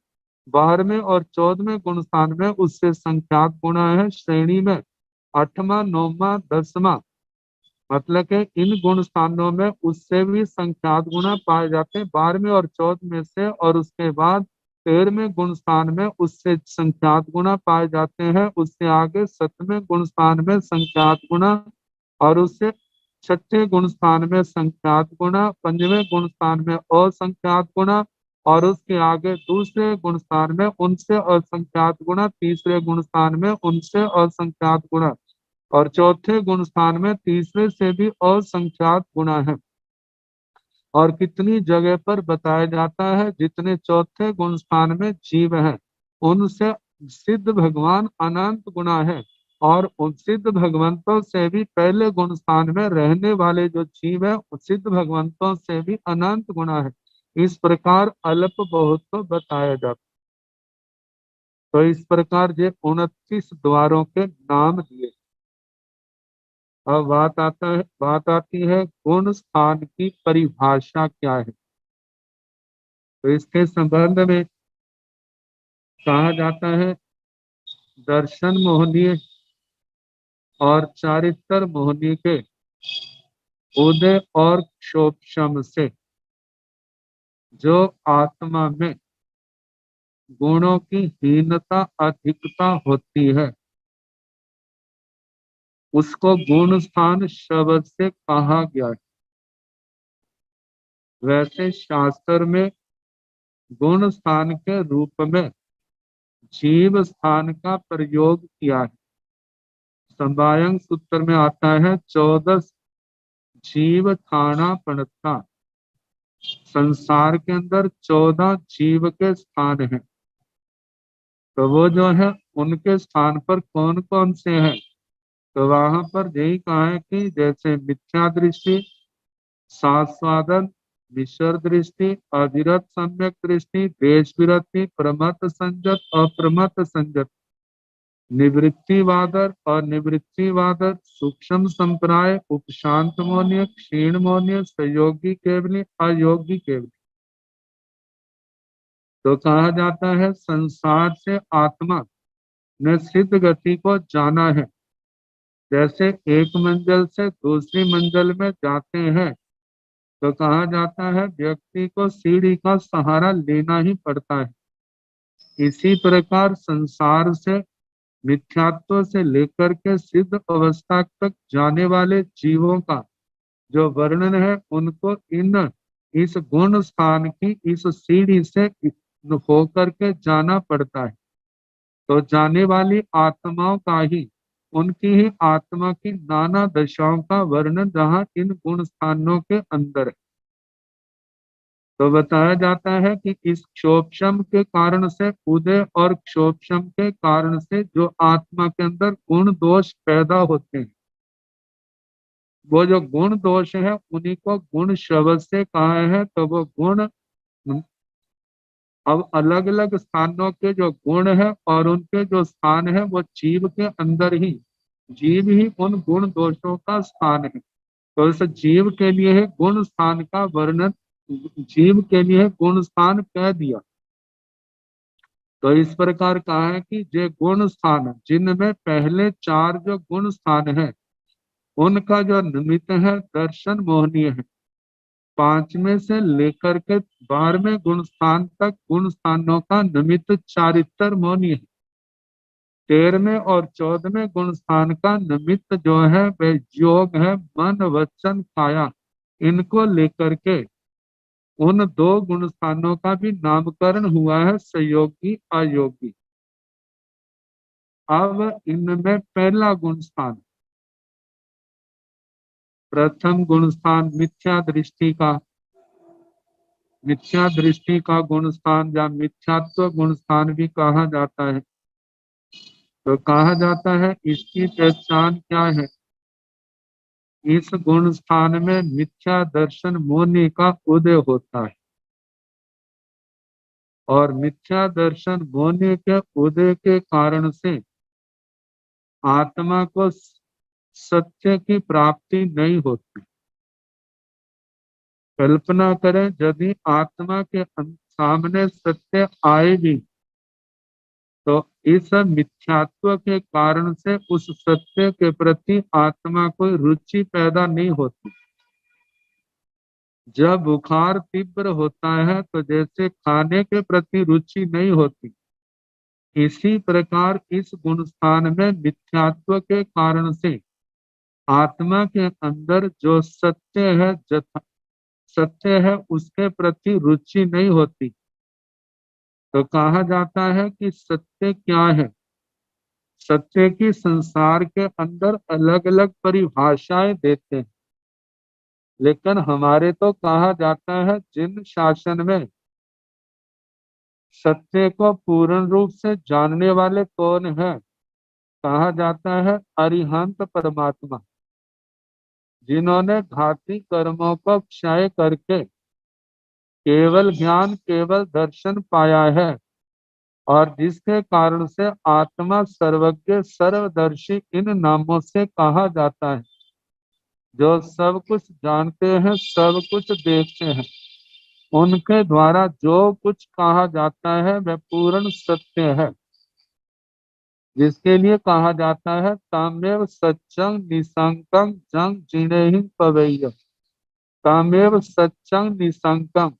12वें और 14वें गुण स्थान में उससे संख्यात गुणा है श्रेणी में 8वां 9वां 10वां, मतलब कि इन गुण स्थानों में उससे भी संख्यात गुणा पाए जाते हैं 12वें और 14वें से, और उसके बाद 13वें गुण स्थान में उससे संख्यात गुणा पाए जाते हैं, उससे आगे 7वें गुण स्थान में संख्यात गुणा, और उससे 6ठे गुण स्थान में संख्यात गुणा, 5वें गुण स्थान में असंख्यात गुणा, और उसके आगे दूसरे गुण स्थान में उनसे असंख्यात गुणा, तीसरे गुण स्थान में उनसे असंख्यात गुणा, और चौथे गुण स्थान में तीसरे से भी असंख्यात गुणा है। और कितनी जगह पर बताया जाता है जितने चौथे गुण स्थान में जीव है उनसे सिद्ध भगवान अनंत गुणा है, और उन सिद्ध भगवंतों से भी पहले गुण स्थान में रहने वाले जो जीव है सिद्ध भगवंतों से भी अनंत गुणा है। इस प्रकार अल्प बहुत को बताया जाता। तो इस प्रकार ये 29 द्वारों के नाम दिए। अब बात आती है गुण स्थान की परिभाषा क्या है। तो इसके संबंध में कहा जाता है दर्शन मोहनीय और चारित्र मोहनी के उदय और क्षोभशम से जो आत्मा में गुणों की हीनता अधिकता होती है उसको गुण स्थान शब्द से कहा गया है। वैसे शास्त्र में गुण स्थान के रूप में जीव स्थान का प्रयोग किया है। संवायंग सूत्र में आता है 14 जीव थाना पड़ता, संसार के अंदर 14 जीव के स्थान हैं। तो वो जो है उनके स्थान पर कौन कौन से हैं, तो वहां पर यही कहा है कि जैसे मिथ्या दृष्टि, शास्वादन, मिश्र दृष्टि, अविरत सम्यक दृष्टि, देश विरति, प्रमत संजत, अप्रमत संजत, निवृत्तिवादर और निवृत्तिवादर, सूक्ष्म संप्राय, उपशांत मौन्य, क्षीण मौन्य, सहयोगी केवली, अयोगी केवली। तो कहा जाता है संसार से आत्मा ने सिद्ध गति को जाना है। जैसे एक मंजिल से दूसरी मंजिल में जाते हैं तो कहा जाता है व्यक्ति को सीढ़ी का सहारा लेना ही पड़ता है। इसी प्रकार संसार से मिथ्यात्व से लेकर के सिद्ध अवस्था तक जाने वाले जीवों का जो वर्णन है उनको इस गुण स्थान की इस सीढ़ी से होकर के जाना पड़ता है। तो जाने वाली आत्माओं का ही, उनकी ही आत्मा की नाना दशाओं का वर्णन रहा इन गुण स्थानों के अंदर है। तो बताया जाता है कि इस क्षोभशम के कारण से उदय और क्षोभशम के कारण से जो आत्मा के अंदर गुण दोष पैदा होते हैं वो जो गुण दोष है उन्हीं को गुण शब्द से कहा है। तो वो गुण अब अलग अलग स्थानों के जो गुण है और उनके जो स्थान है वो जीव के अंदर ही, जीव ही उन गुण दोषों का स्थान है। तो इस जीव के लिए है गुण स्थान का वर्णन, जीव के लिए गुण स्थान कह दिया। तो इस प्रकार कहा है कि जे गुण स्थान जिनमें पहले चार जो गुण स्थान है उनका जो निमित्त है दर्शन मोहनीय है। पांचवें से लेकर के 12वें गुण स्थान तक गुण स्थानों का निमित्त चारित्र मोहनीय है। 13वें और 14वें गुण स्थान का निमित्त जो है वह योग है, मन वचन काया। इनको लेकर के उन दो गुण स्थानों का भी नामकरण हुआ है सहयोगी अयोगी। अब इनमें पहला गुण स्थान, प्रथम गुण स्थान मिथ्या दृष्टि का, मिथ्या दृष्टि का गुण स्थान या मिथ्यात्व गुण स्थान भी कहा जाता है। तो कहा जाता है इसकी पहचान क्या है? इस गुण स्थान में मिथ्या दर्शन मोनि का उदय होता है और मिथ्या दर्शन मोनि के उदय के कारण से आत्मा को सत्य की प्राप्ति नहीं होती। कल्पना करें यदि आत्मा के सामने सत्य आए भी तो इस मिथ्यात्व के कारण से उस सत्य के प्रति आत्मा को रुचि पैदा नहीं होती। जब बुखार तीव्र होता है तो जैसे खाने के प्रति रुचि नहीं होती, इसी प्रकार इस गुण स्थान में मिथ्यात्व के कारण से आत्मा के अंदर जो सत्य है, सत्य है उसके प्रति रुचि नहीं होती। तो कहा जाता है कि सत्य क्या है? सत्य की संसार के अंदर अलग अलग परिभाषाएं देते हैं, लेकिन हमारे तो कहा जाता है जिन शासन में सत्य को पूर्ण रूप से जानने वाले कौन है? कहा जाता है अरिहंत परमात्मा, जिन्होंने घाती कर्मों को क्षय करके केवल ज्ञान केवल दर्शन पाया है और जिसके कारण से आत्मा सर्वज्ञ सर्वदर्शी इन नामों से कहा जाता है। जो सब कुछ जानते हैं, सब कुछ देखते हैं, उनके द्वारा जो कुछ कहा जाता है वह पूर्ण सत्य है, जिसके लिए कहा जाता है तामेव सच्चं निशंकं जंग जिनेहि पवेय्य। तामेव सच्चं निशंकं,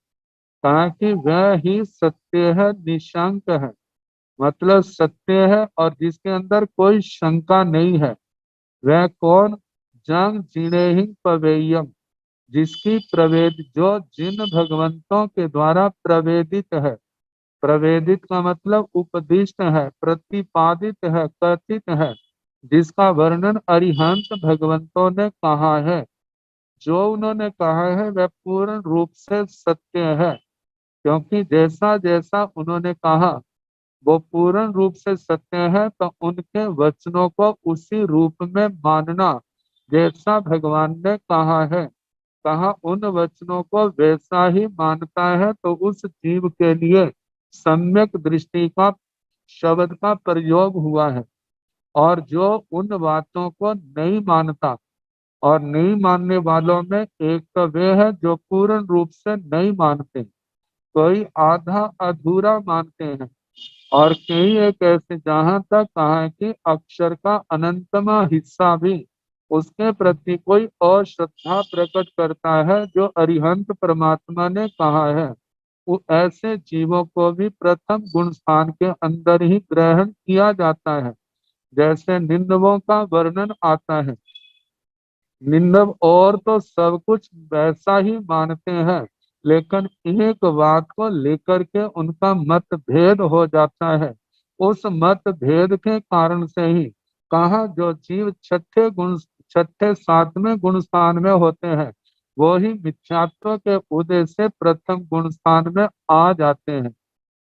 कहा कि वह ही सत्य है, निशंक है, मतलब सत्य है और जिसके अंदर कोई शंका नहीं है। वह कौन? जंग जिनेहि पवेय्यम, जिसकी प्रवेद जो जिन भगवंतों के द्वारा प्रवेदित है। प्रवेदित का मतलब उपदिष्ट है, प्रतिपादित है, कथित है, जिसका वर्णन अरिहंत भगवंतों ने कहा है। जो उन्होंने कहा है वह पूर्ण रूप से सत्य है, क्योंकि जैसा जैसा उन्होंने कहा वो पूर्ण रूप से सत्य है, तो उनके वचनों को उसी रूप में मानना जैसा भगवान ने कहा है, कहा उन वचनों को वैसा ही मानता है, तो उस जीव के लिए सम्यक दृष्टि का शब्द का प्रयोग हुआ है। और जो उन बातों को नहीं मानता, और नहीं मानने वालों में एक तो वे है जो पूर्ण रूप से नहीं मानते, कोई आधा अधूरा मानते हैं, और कई एक ऐसे जहां तक कहा है कि अक्षर का अनंतमा हिस्सा भी उसके प्रति कोई और श्रद्धा प्रकट करता है जो अरिहंत परमात्मा ने कहा है। वो ऐसे जीवों को भी प्रथम गुण स्थान के अंदर ही ग्रहण किया जाता है। जैसे निंदवों का वर्णन आता है, निंदव और तो सब कुछ वैसा ही मानते हैं, लेकिन एक बात को लेकर के उनका मत भेद हो जाता है। उस मत भेद के कारण से ही कहा जो जीव छठे सातवें गुण स्थान में होते हैं वो ही मिथ्यात्व के उदय से प्रथम गुण स्थान में आ जाते हैं।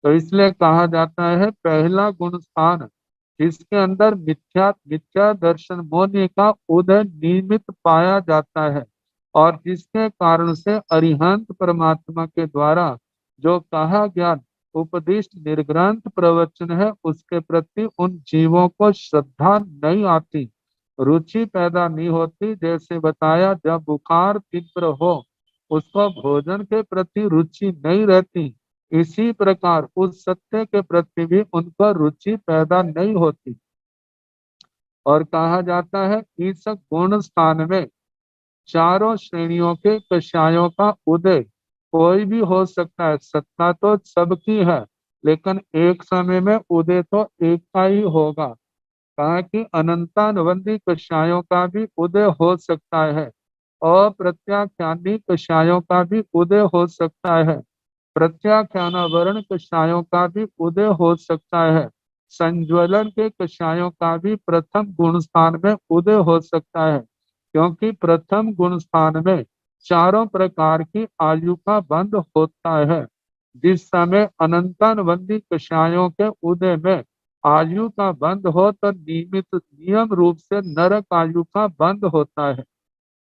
तो इसलिए कहा जाता है पहला गुण स्थान जिसके अंदर मिथ्या मिथ्या दर्शन मोनि का उदय नियमित पाया जाता है, और जिसके कारण से अरिहंत परमात्मा के द्वारा जो कहा ज्ञान उपदिष्ट निर्ग्रंथ प्रवचन है उसके प्रति उन जीवों को श्रद्धा नहीं आती। रुचि पैदा नहीं होती। जैसे बताया, जब बुखार तीव्र हो उसको भोजन के प्रति रुचि नहीं रहती, इसी प्रकार उस सत्य के प्रति भी उनको रुचि पैदा नहीं होती। और कहा जाता है इस गुण स्थान में चारों श्रेणियों के कषायों का उदय कोई भी हो सकता है। सत्ता तो सबकी है, लेकिन एक समय में उदय तो एक का ही होगा। कहा कि अनंतानुबंधी कषायों का भी उदय हो सकता है, अप्रत्याख्यानी कषायों का भी उदय हो सकता है, प्रत्याख्यानावरण कषायों का भी उदय हो सकता है, संज्वलन के कषायों का भी प्रथम गुण स्थान में उदय हो सकता है। क्योंकि प्रथम गुण स्थान में चारों प्रकार की आयु का बंध होता है। जिस समय अनंतानुबंधी कषायों के उदय में आयु का बंध हो तो नियम रूप से नरक आयु का बंध होता है।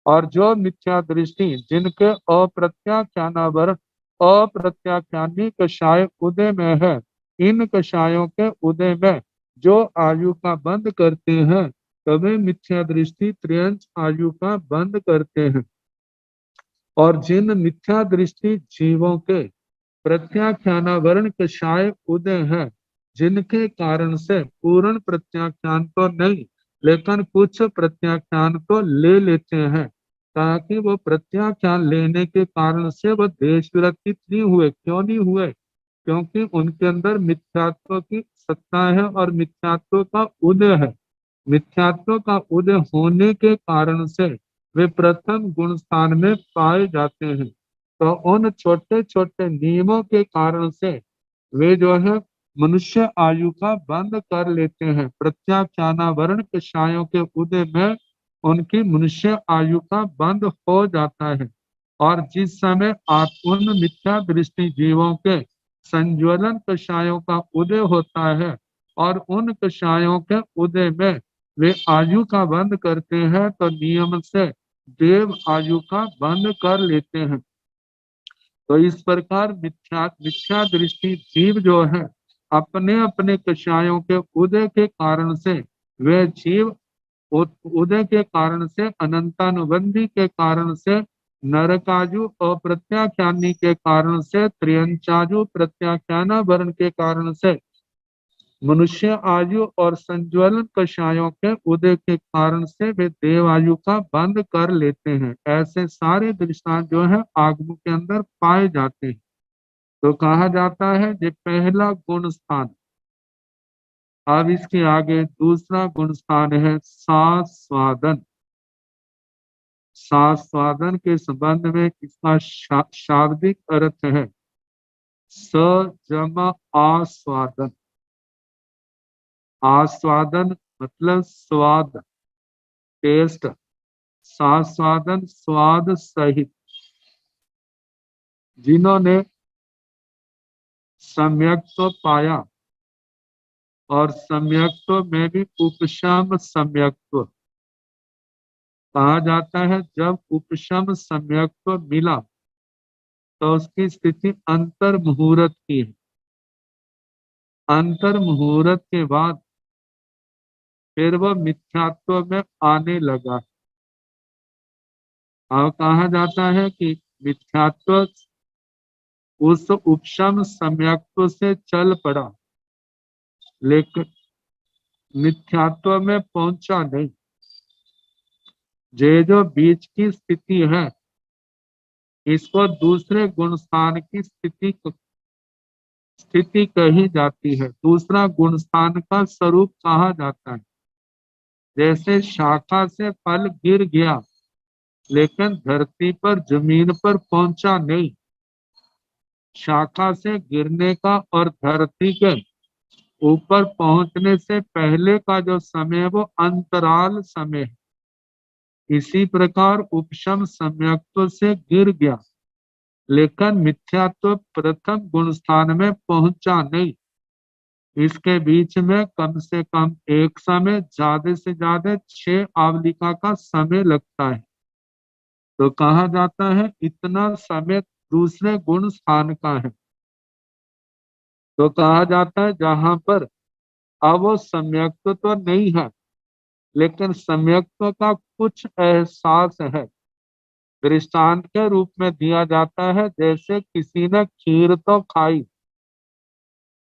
और जो मिथ्या दृष्टि जिनके अप्रत्याख्यानावरण अप्रत्याख्यानी कषाय उदय में है, इन कषायों के उदय में जो आयु का बंद करते हैं, तभी मिथ्या दृष्टि त्रियंच आयु का बंद करते हैं। और जिन मिथ्या दृष्टि जीवों के प्रत्याख्यानावरण कषाय उदय है, जिनके कारण से पूर्ण प्रत्याख्यान तो नहीं लेकिन कुछ प्रत्याख्यान तो ले लेते हैं, ताकि वो प्रत्याख्यान लेने के कारण से वो देश विरहित नहीं हुए। क्यों नहीं हुए? क्योंकि उनके अंदर मिथ्यात्व की सत्ता है और मिथ्यात्व का उदय है। मिथ्यात्व का उदय होने के कारण से वे प्रथम गुण स्थान में पाए जाते हैं। तो उन छोटे छोटे नियमों के कारण से वे जो है मनुष्य आयु का बंद कर लेते हैं। प्रत्याख्यानावरण कषायों के उदय में उनकी मनुष्य आयु का बंद हो जाता है। और जिस समय उन मिथ्या दृष्टि जीवों के संज्वलन कषायों का उदय होता है और उन कषायों के उदय में वे आयु का बंद करते हैं, तो नियम से देव आयु का बंद कर लेते हैं। तो इस प्रकार मिथ्या मिथ्या दृष्टि जीव जो है अपने अपने कषायों के उदय के कारण से वे जीव उदय के कारण से अनंतानुबंधी के कारण से नरकाजु और प्रत्याख्यानी के कारण से त्रियंचाजु प्रत्याख्यानावरण के कारण से मनुष्य आयु और संज्वलन कषायों के उदय के कारण से वे देव आयु का बंद कर लेते हैं। ऐसे सारे दृष्टांत जो है आगम के अंदर पाए जाते हैं। तो कहा जाता है ये पहला गुण स्थान। अब इसके आगे दूसरा गुण स्थान है सास्वादन। सास्वादन के संबंध में इसका शाब्दिक अर्थ है सजम आस्वादन। आस्वादन मतलब स्वाद, टेस्ट। सास्वादन स्वाद सहित। जिन्होंने सम्यक्त्व पाया और सम्यक्त्व में भी उपशम सम्यक्त्व। कहा जाता है जब उपशम सम्यक्त्व मिला तो उसकी स्थिति अंतर मुहूर्त की है। अंतर मुहूर्त के बाद फिर वह मिथ्यात्व में आने लगा। और कहा जाता है कि मिथ्यात्व उस उपशम सम्यक्त्व से चल पड़ा, लेकिन मिथ्यात्व में पहुंचा नहीं। जो बीच की स्थिति है इसको दूसरे गुण स्थान की स्थिति कही जाती है। दूसरा गुण स्थान का स्वरूप कहा जाता है। जैसे शाखा से फल गिर गया लेकिन धरती पर जमीन पर पहुंचा नहीं। शाखा से गिरने का और धरती के ऊपर पहुंचने से पहले का जो समय है वो अंतराल समय है। इसी प्रकार उपशम सम्यक्त्व से गिर गया लेकिन मिथ्यात्व प्रथम गुण स्थान में पहुंचा नहीं। इसके बीच में कम से कम एक समय, ज्यादा से ज्यादा 6 आवलिका का समय लगता है। तो कहा जाता है इतना समय दूसरे गुण स्थान का है। तो कहा जाता है जहां पर अब वो सम्यक्त्व तो नहीं है लेकिन सम्यक्त्व का कुछ एहसास है, दृष्टांत के रूप में दिया जाता है। जैसे किसी ने खीर तो खाई,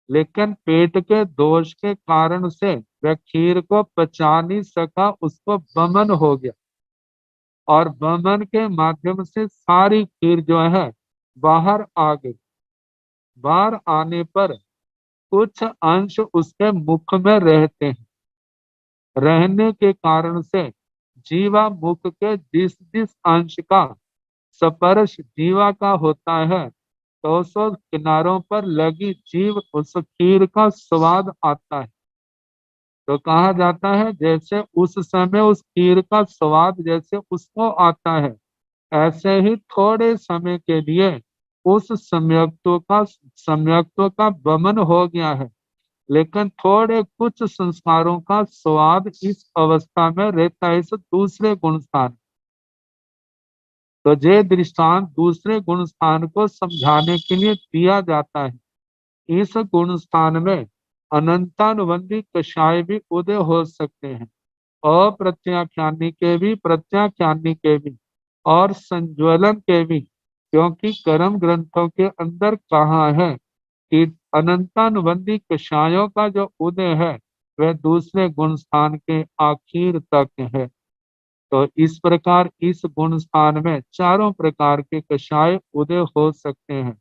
लेकिन पेट के दोष के कारण से वह खीर को पचा नहीं सका, उसको बमन हो गया, और बमन के माध्यम से सारी खीर जो है बाहर आ गई। बाहर आने पर कुछ अंश उसके मुख में रहते हैं, रहने के कारण से जीवा मुख के जिस जिस अंश का स्पर्श जीवा का होता है, तो सो किनारों पर लगी जीव उस खीर का स्वाद आता है। तो कहा जाता है जैसे उस समय उस खीर का स्वाद जैसे उसको आता है, ऐसे ही थोड़े समय के लिए उस सम्यक्त्व का वमन हो गया है, लेकिन थोड़े कुछ संस्कारों का स्वाद इस अवस्था में रहता है, इस दूसरे गुण स्थान। तो ये दृष्टांत दूसरे गुण स्थान को समझाने के लिए दिया जाता है। इस गुण स्थान में अनंतानुबंधी कषाय भी उदय हो सकते हैं, अप्रत्याख्यानी के भी, प्रत्याख्यानी के भी, और संज्वलन के भी, क्योंकि कर्म ग्रंथों के अंदर कहा है कि अनंतानुबंधी कषायों का जो उदय है वह दूसरे गुण स्थान के आखिर तक है। तो इस प्रकार इस गुण स्थान में चारों प्रकार के कषाय उदय हो सकते हैं,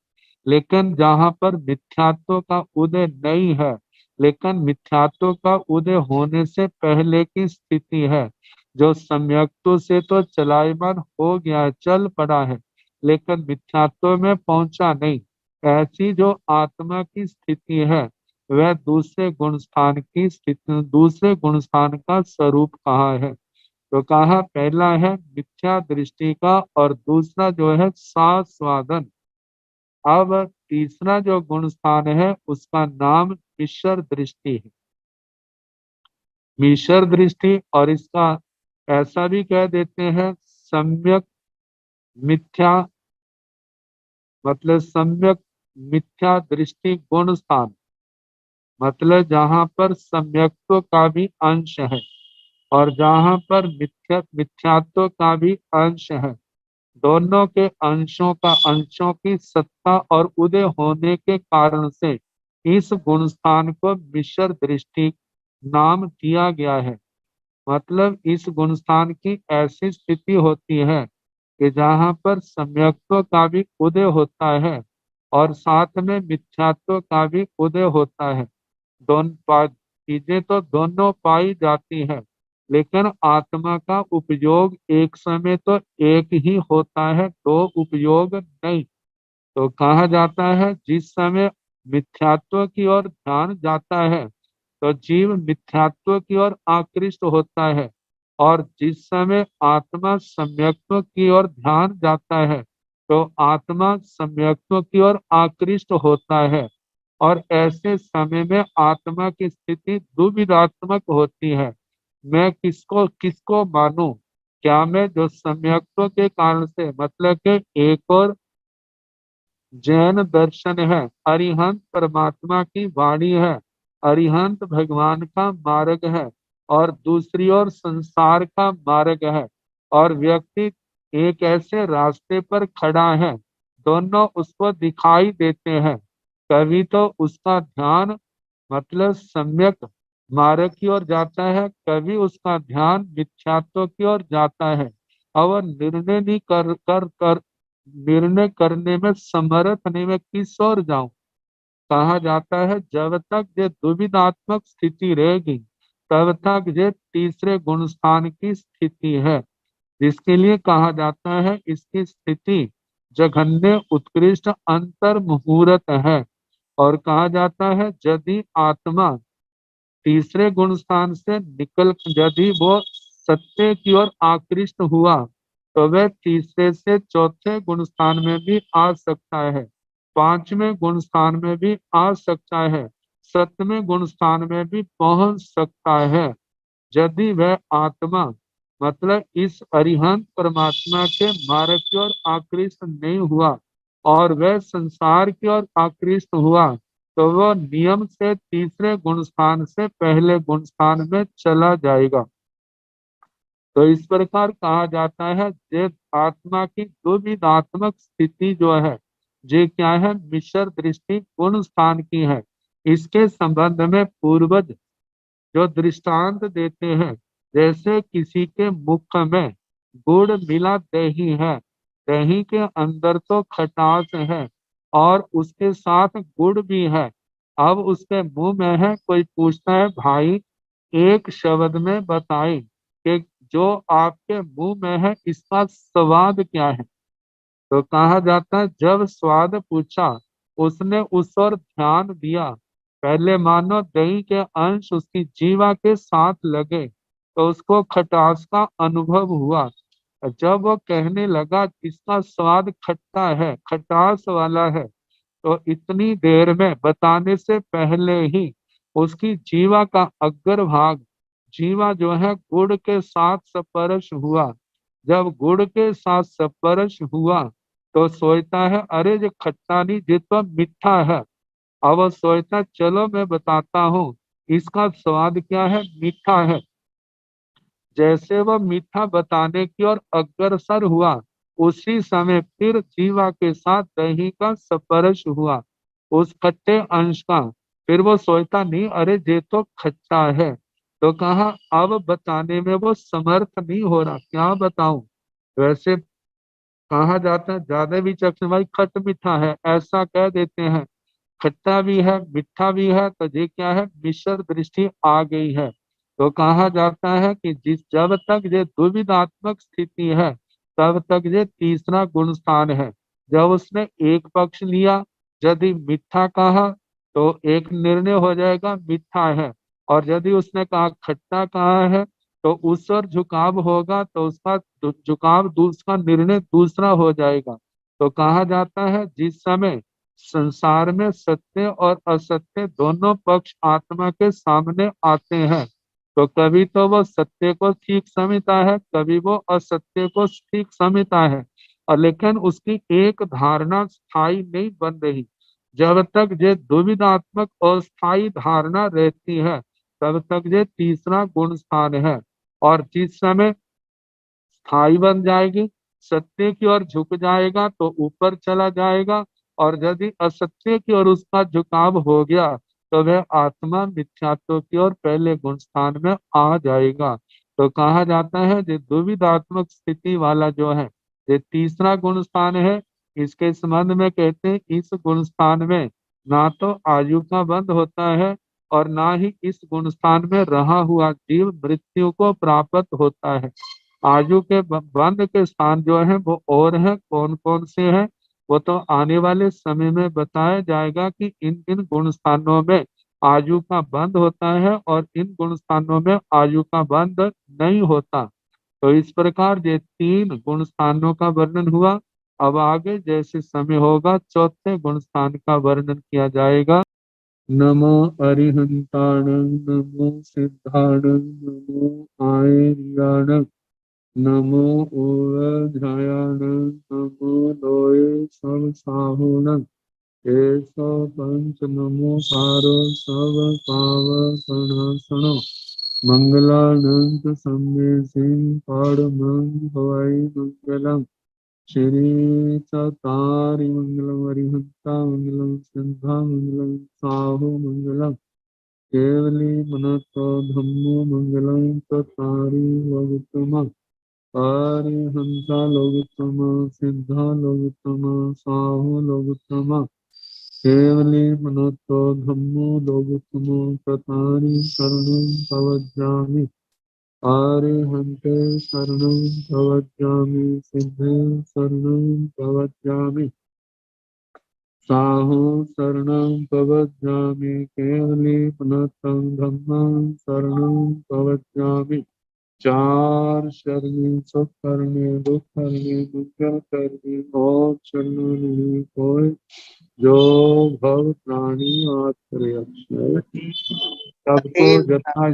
लेकिन जहाँ पर मिथ्यात्व का उदय नहीं है, लेकिन मिथ्यात्व का उदय होने से पहले की स्थिति है, जो सम्यक्त्व से तो चलायमान हो गया है, चल पड़ा है, लेकिन मिथ्यात्व में पहुंचा नहीं, ऐसी जो आत्मा की स्थिति है वह दूसरे गुण स्थान की स्थिति, दूसरे गुण स्थान का स्वरूप कहा है। तो कहा पहला है मिथ्या दृष्टि का, और दूसरा जो है सास्वादन। अब तीसरा जो गुण स्थान है उसका नाम मिश्र दृष्टि है। मिश्र दृष्टि, और इसका ऐसा भी कह देते हैं सम्यक मिथ्या, मतलब सम्यक मिथ्या दृष्टि गुण स्थान, मतलब जहां पर सम्यक्त्व का भी अंश है और जहां पर मिथ्यात्व का भी अंश है, दोनों के अंशों की सत्ता और उदय होने के कारण से इस गुण स्थान को मिश्र दृष्टि नाम दिया गया है। मतलब इस गुण स्थान की ऐसी स्थिति होती है कि जहाँ पर सम्यक्त्व का भी उदय होता है और साथ में मिथ्यात्व का भी उदय होता है। चीजें तो दोनों पाई जाती है, लेकिन आत्मा का उपयोग एक समय तो एक ही होता है, दो उपयोग नहीं। तो कहा जाता है जिस समय मिथ्यात्व की ओर ध्यान जाता है तो जीव मिथ्यात्व की ओर आकृष्ट होता है, और जिस समय आत्मा सम्यक्त्व की ओर ध्यान जाता है तो आत्मा सम्यक्त्व की ओर आकृष्ट होता है। और ऐसे समय में आत्मा की स्थिति दुविधात्मक होती है, मैं किसको किसको मानूं। क्या मैं जो सम्यक्त्व के कारण से, मतलब कि एक और जैन दर्शन है, अरिहंत परमात्मा की वाणी है, अरिहंत भगवान का मार्ग है, और दूसरी ओर संसार का मार्ग है, और व्यक्ति एक ऐसे रास्ते पर खड़ा है, दोनों उसको दिखाई देते हैं। कभी तो उसका ध्यान मतलब सम्यक मार्ग की ओर जाता है, कभी उसका ध्यान मिथ्यात्व की ओर जाता है, और निर्णय नहीं कर निर्णय करने में समर्थ नहीं, मैं किस ओर जाऊं। कहा जाता है जब तक ये दुविधात्मक स्थिति रहेगी तब तक ये तीसरे गुण स्थान की स्थिति है, जिसके लिए कहा जाता है इसकी स्थिति जघन्य उत्कृष्ट अंतर मुहूर्त है। और कहा जाता है यदि आत्मा तीसरे गुण स्थान से निकल, यदि वो सत्य की ओर आकृष्ट हुआ तो वह तीसरे से चौथे गुण स्थान में भी आ सकता है, पांचवें गुण स्थान में भी आ सकता है, सतवें गुण स्थान में भी पहुंच सकता है। यदि वह आत्मा मतलब इस अरिहंत परमात्मा के मार्ग की ओर आकृष्ट नहीं हुआ और वह संसार की ओर आकृष्ट हुआ, तो वह नियम से तीसरे गुण स्थान से पहले गुण स्थान में चला जाएगा। तो इस प्रकार कहा जाता है जे आत्मा की दुविधात्मक स्थिति जो है, जे क्या है, मिश्र दृष्टि गुण स्थान की है। इसके संबंध में पूर्वज जो दृष्टांत देते हैं, जैसे किसी के मुख में गुड़ मिला दही है, दही के अंदर तो खटास है और उसके साथ गुड़ भी है। अब उसके मुंह में है, कोई पूछता है भाई एक शब्द में बताइए कि जो आपके मुंह में है इसका स्वाद क्या है। तो कहा जाता है जब स्वाद पूछा, उसने उस और ध्यान दिया, पहले मानो दही के अंश उसकी जीवा के साथ लगे तो उसको खटास का अनुभव हुआ। जब वो कहने लगा इसका स्वाद खट्टा है, खटास वाला है, तो इतनी देर में बताने से पहले ही उसकी जीवा का अग्रभाग, जीवा जो है गुड़ के साथ स्पर्श हुआ। जब गुड़ के साथ स्पर्श हुआ तो सोचता है अरे ये खट्टा नहीं, ये तो मीठा है। अब वो सोचता चलो मैं बताता हूँ इसका स्वाद क्या है, मीठा है। जैसे वह मीठा बताने की ओर अग्रसर हुआ, उसी समय फिर जीवा के साथ दही का स्पर्श हुआ, उस खट्टे अंश का। फिर वो सोचता नहीं अरे ये तो खट्टा है। तो कहा अब बताने में वो समर्थ नहीं हो रहा, क्या बताऊं। वैसे कहा जाता है ज्यादा भी चखने भाई खट मीठा है, ऐसा कह देते हैं। खट्टा भी है मीठा भी है, तो ये क्या है, मिश्र दृष्टि आ गई है। तो कहा जाता है कि जिस जब तक ये दुविधात्मक स्थिति है तब तक ये तीसरा गुण स्थान है। जब उसने एक पक्ष लिया, यदि मीठा कहा तो एक निर्णय हो जाएगा मीठा है, और यदि उसने कहा खट्टा कहा है तो उस पर झुकाव होगा, तो उसका झुकाव दूसरा निर्णय दूसरा हो जाएगा। तो कहा जाता है जिस समय संसार में सत्य और असत्य दोनों पक्ष आत्मा के सामने आते हैं, तो कभी तो वो सत्य को ठीक समझता है, कभी वो असत्य को ठीक समझता है, और लेकिन उसकी एक धारणा स्थायी नहीं बन रही। जब तक ये दुविधात्मक अस्थायी धारणा रहती है तब तक ये तीसरा गुण स्थान है। और जिस समय स्थायी बन जाएगी, सत्य की ओर झुक जाएगा तो ऊपर चला जाएगा, और यदि असत्य की ओर उसका झुकाव हो गया तो वह आत्मा मिथ्यात्व की ओर पहले गुण स्थान में आ जाएगा। तो कहा जाता है ये दुविधात्मक स्थिति वाला जो है ये तीसरा गुण स्थान है। इसके संबंध में कहते हैं इस गुण स्थान में ना तो आयु का बंध होता है और ना ही इस गुण स्थान में रहा हुआ जीव मृत्यु को प्राप्त होता है। आयु के बंध के स्थान जो है वो और है, कौन कौन से हैं वो तो आने वाले समय में बताया जाएगा कि इन इन गुण स्थानों में आयु का बंध होता है और इन गुण स्थानों में आयु का बंध नहीं होता। तो इस प्रकार ये तीन गुण स्थानों का वर्णन हुआ। अब आगे जैसे समय होगा चौथे गुण स्थान का वर्णन किया जाएगा। नमो अरिहंताण, नमो सिद्धाण, नमो आयर्याण, नमो ओवध्यायान, नमो लोये सब साहुण, एसो पंच नमो पारो सब पावसनासनो, मंगलानंत सम्मेसिं पाड़मं भवाई मंगलम, श्री चतारि मंगलम हरिहंता मंगलम सिद्धा मंगलम साहु मंगलम, केवली मनतो धम्मो मंगलम चतारि वगुतम, हंसा लोगोत्तम, सिद्धा लोगोत्तम, साहु लोगोत्तम, केवली मनोतो धम्मो लोगोत्तम, चतारि शरणं प्रवज्जामि, आर्यहन्ते शरणं प्रवज्जामि, सिद्धे शरणं प्रवज्जामि, साहु शरणं प्रवज्जामि, केवली मनोतं धम्मं शरणं प्रवज्जामि। चार शरणी सुख करने दुख करने दुर्गा करने और शरणों नहीं कोई, जो भव प्राणी आश्रय सबको
अतीव
जथा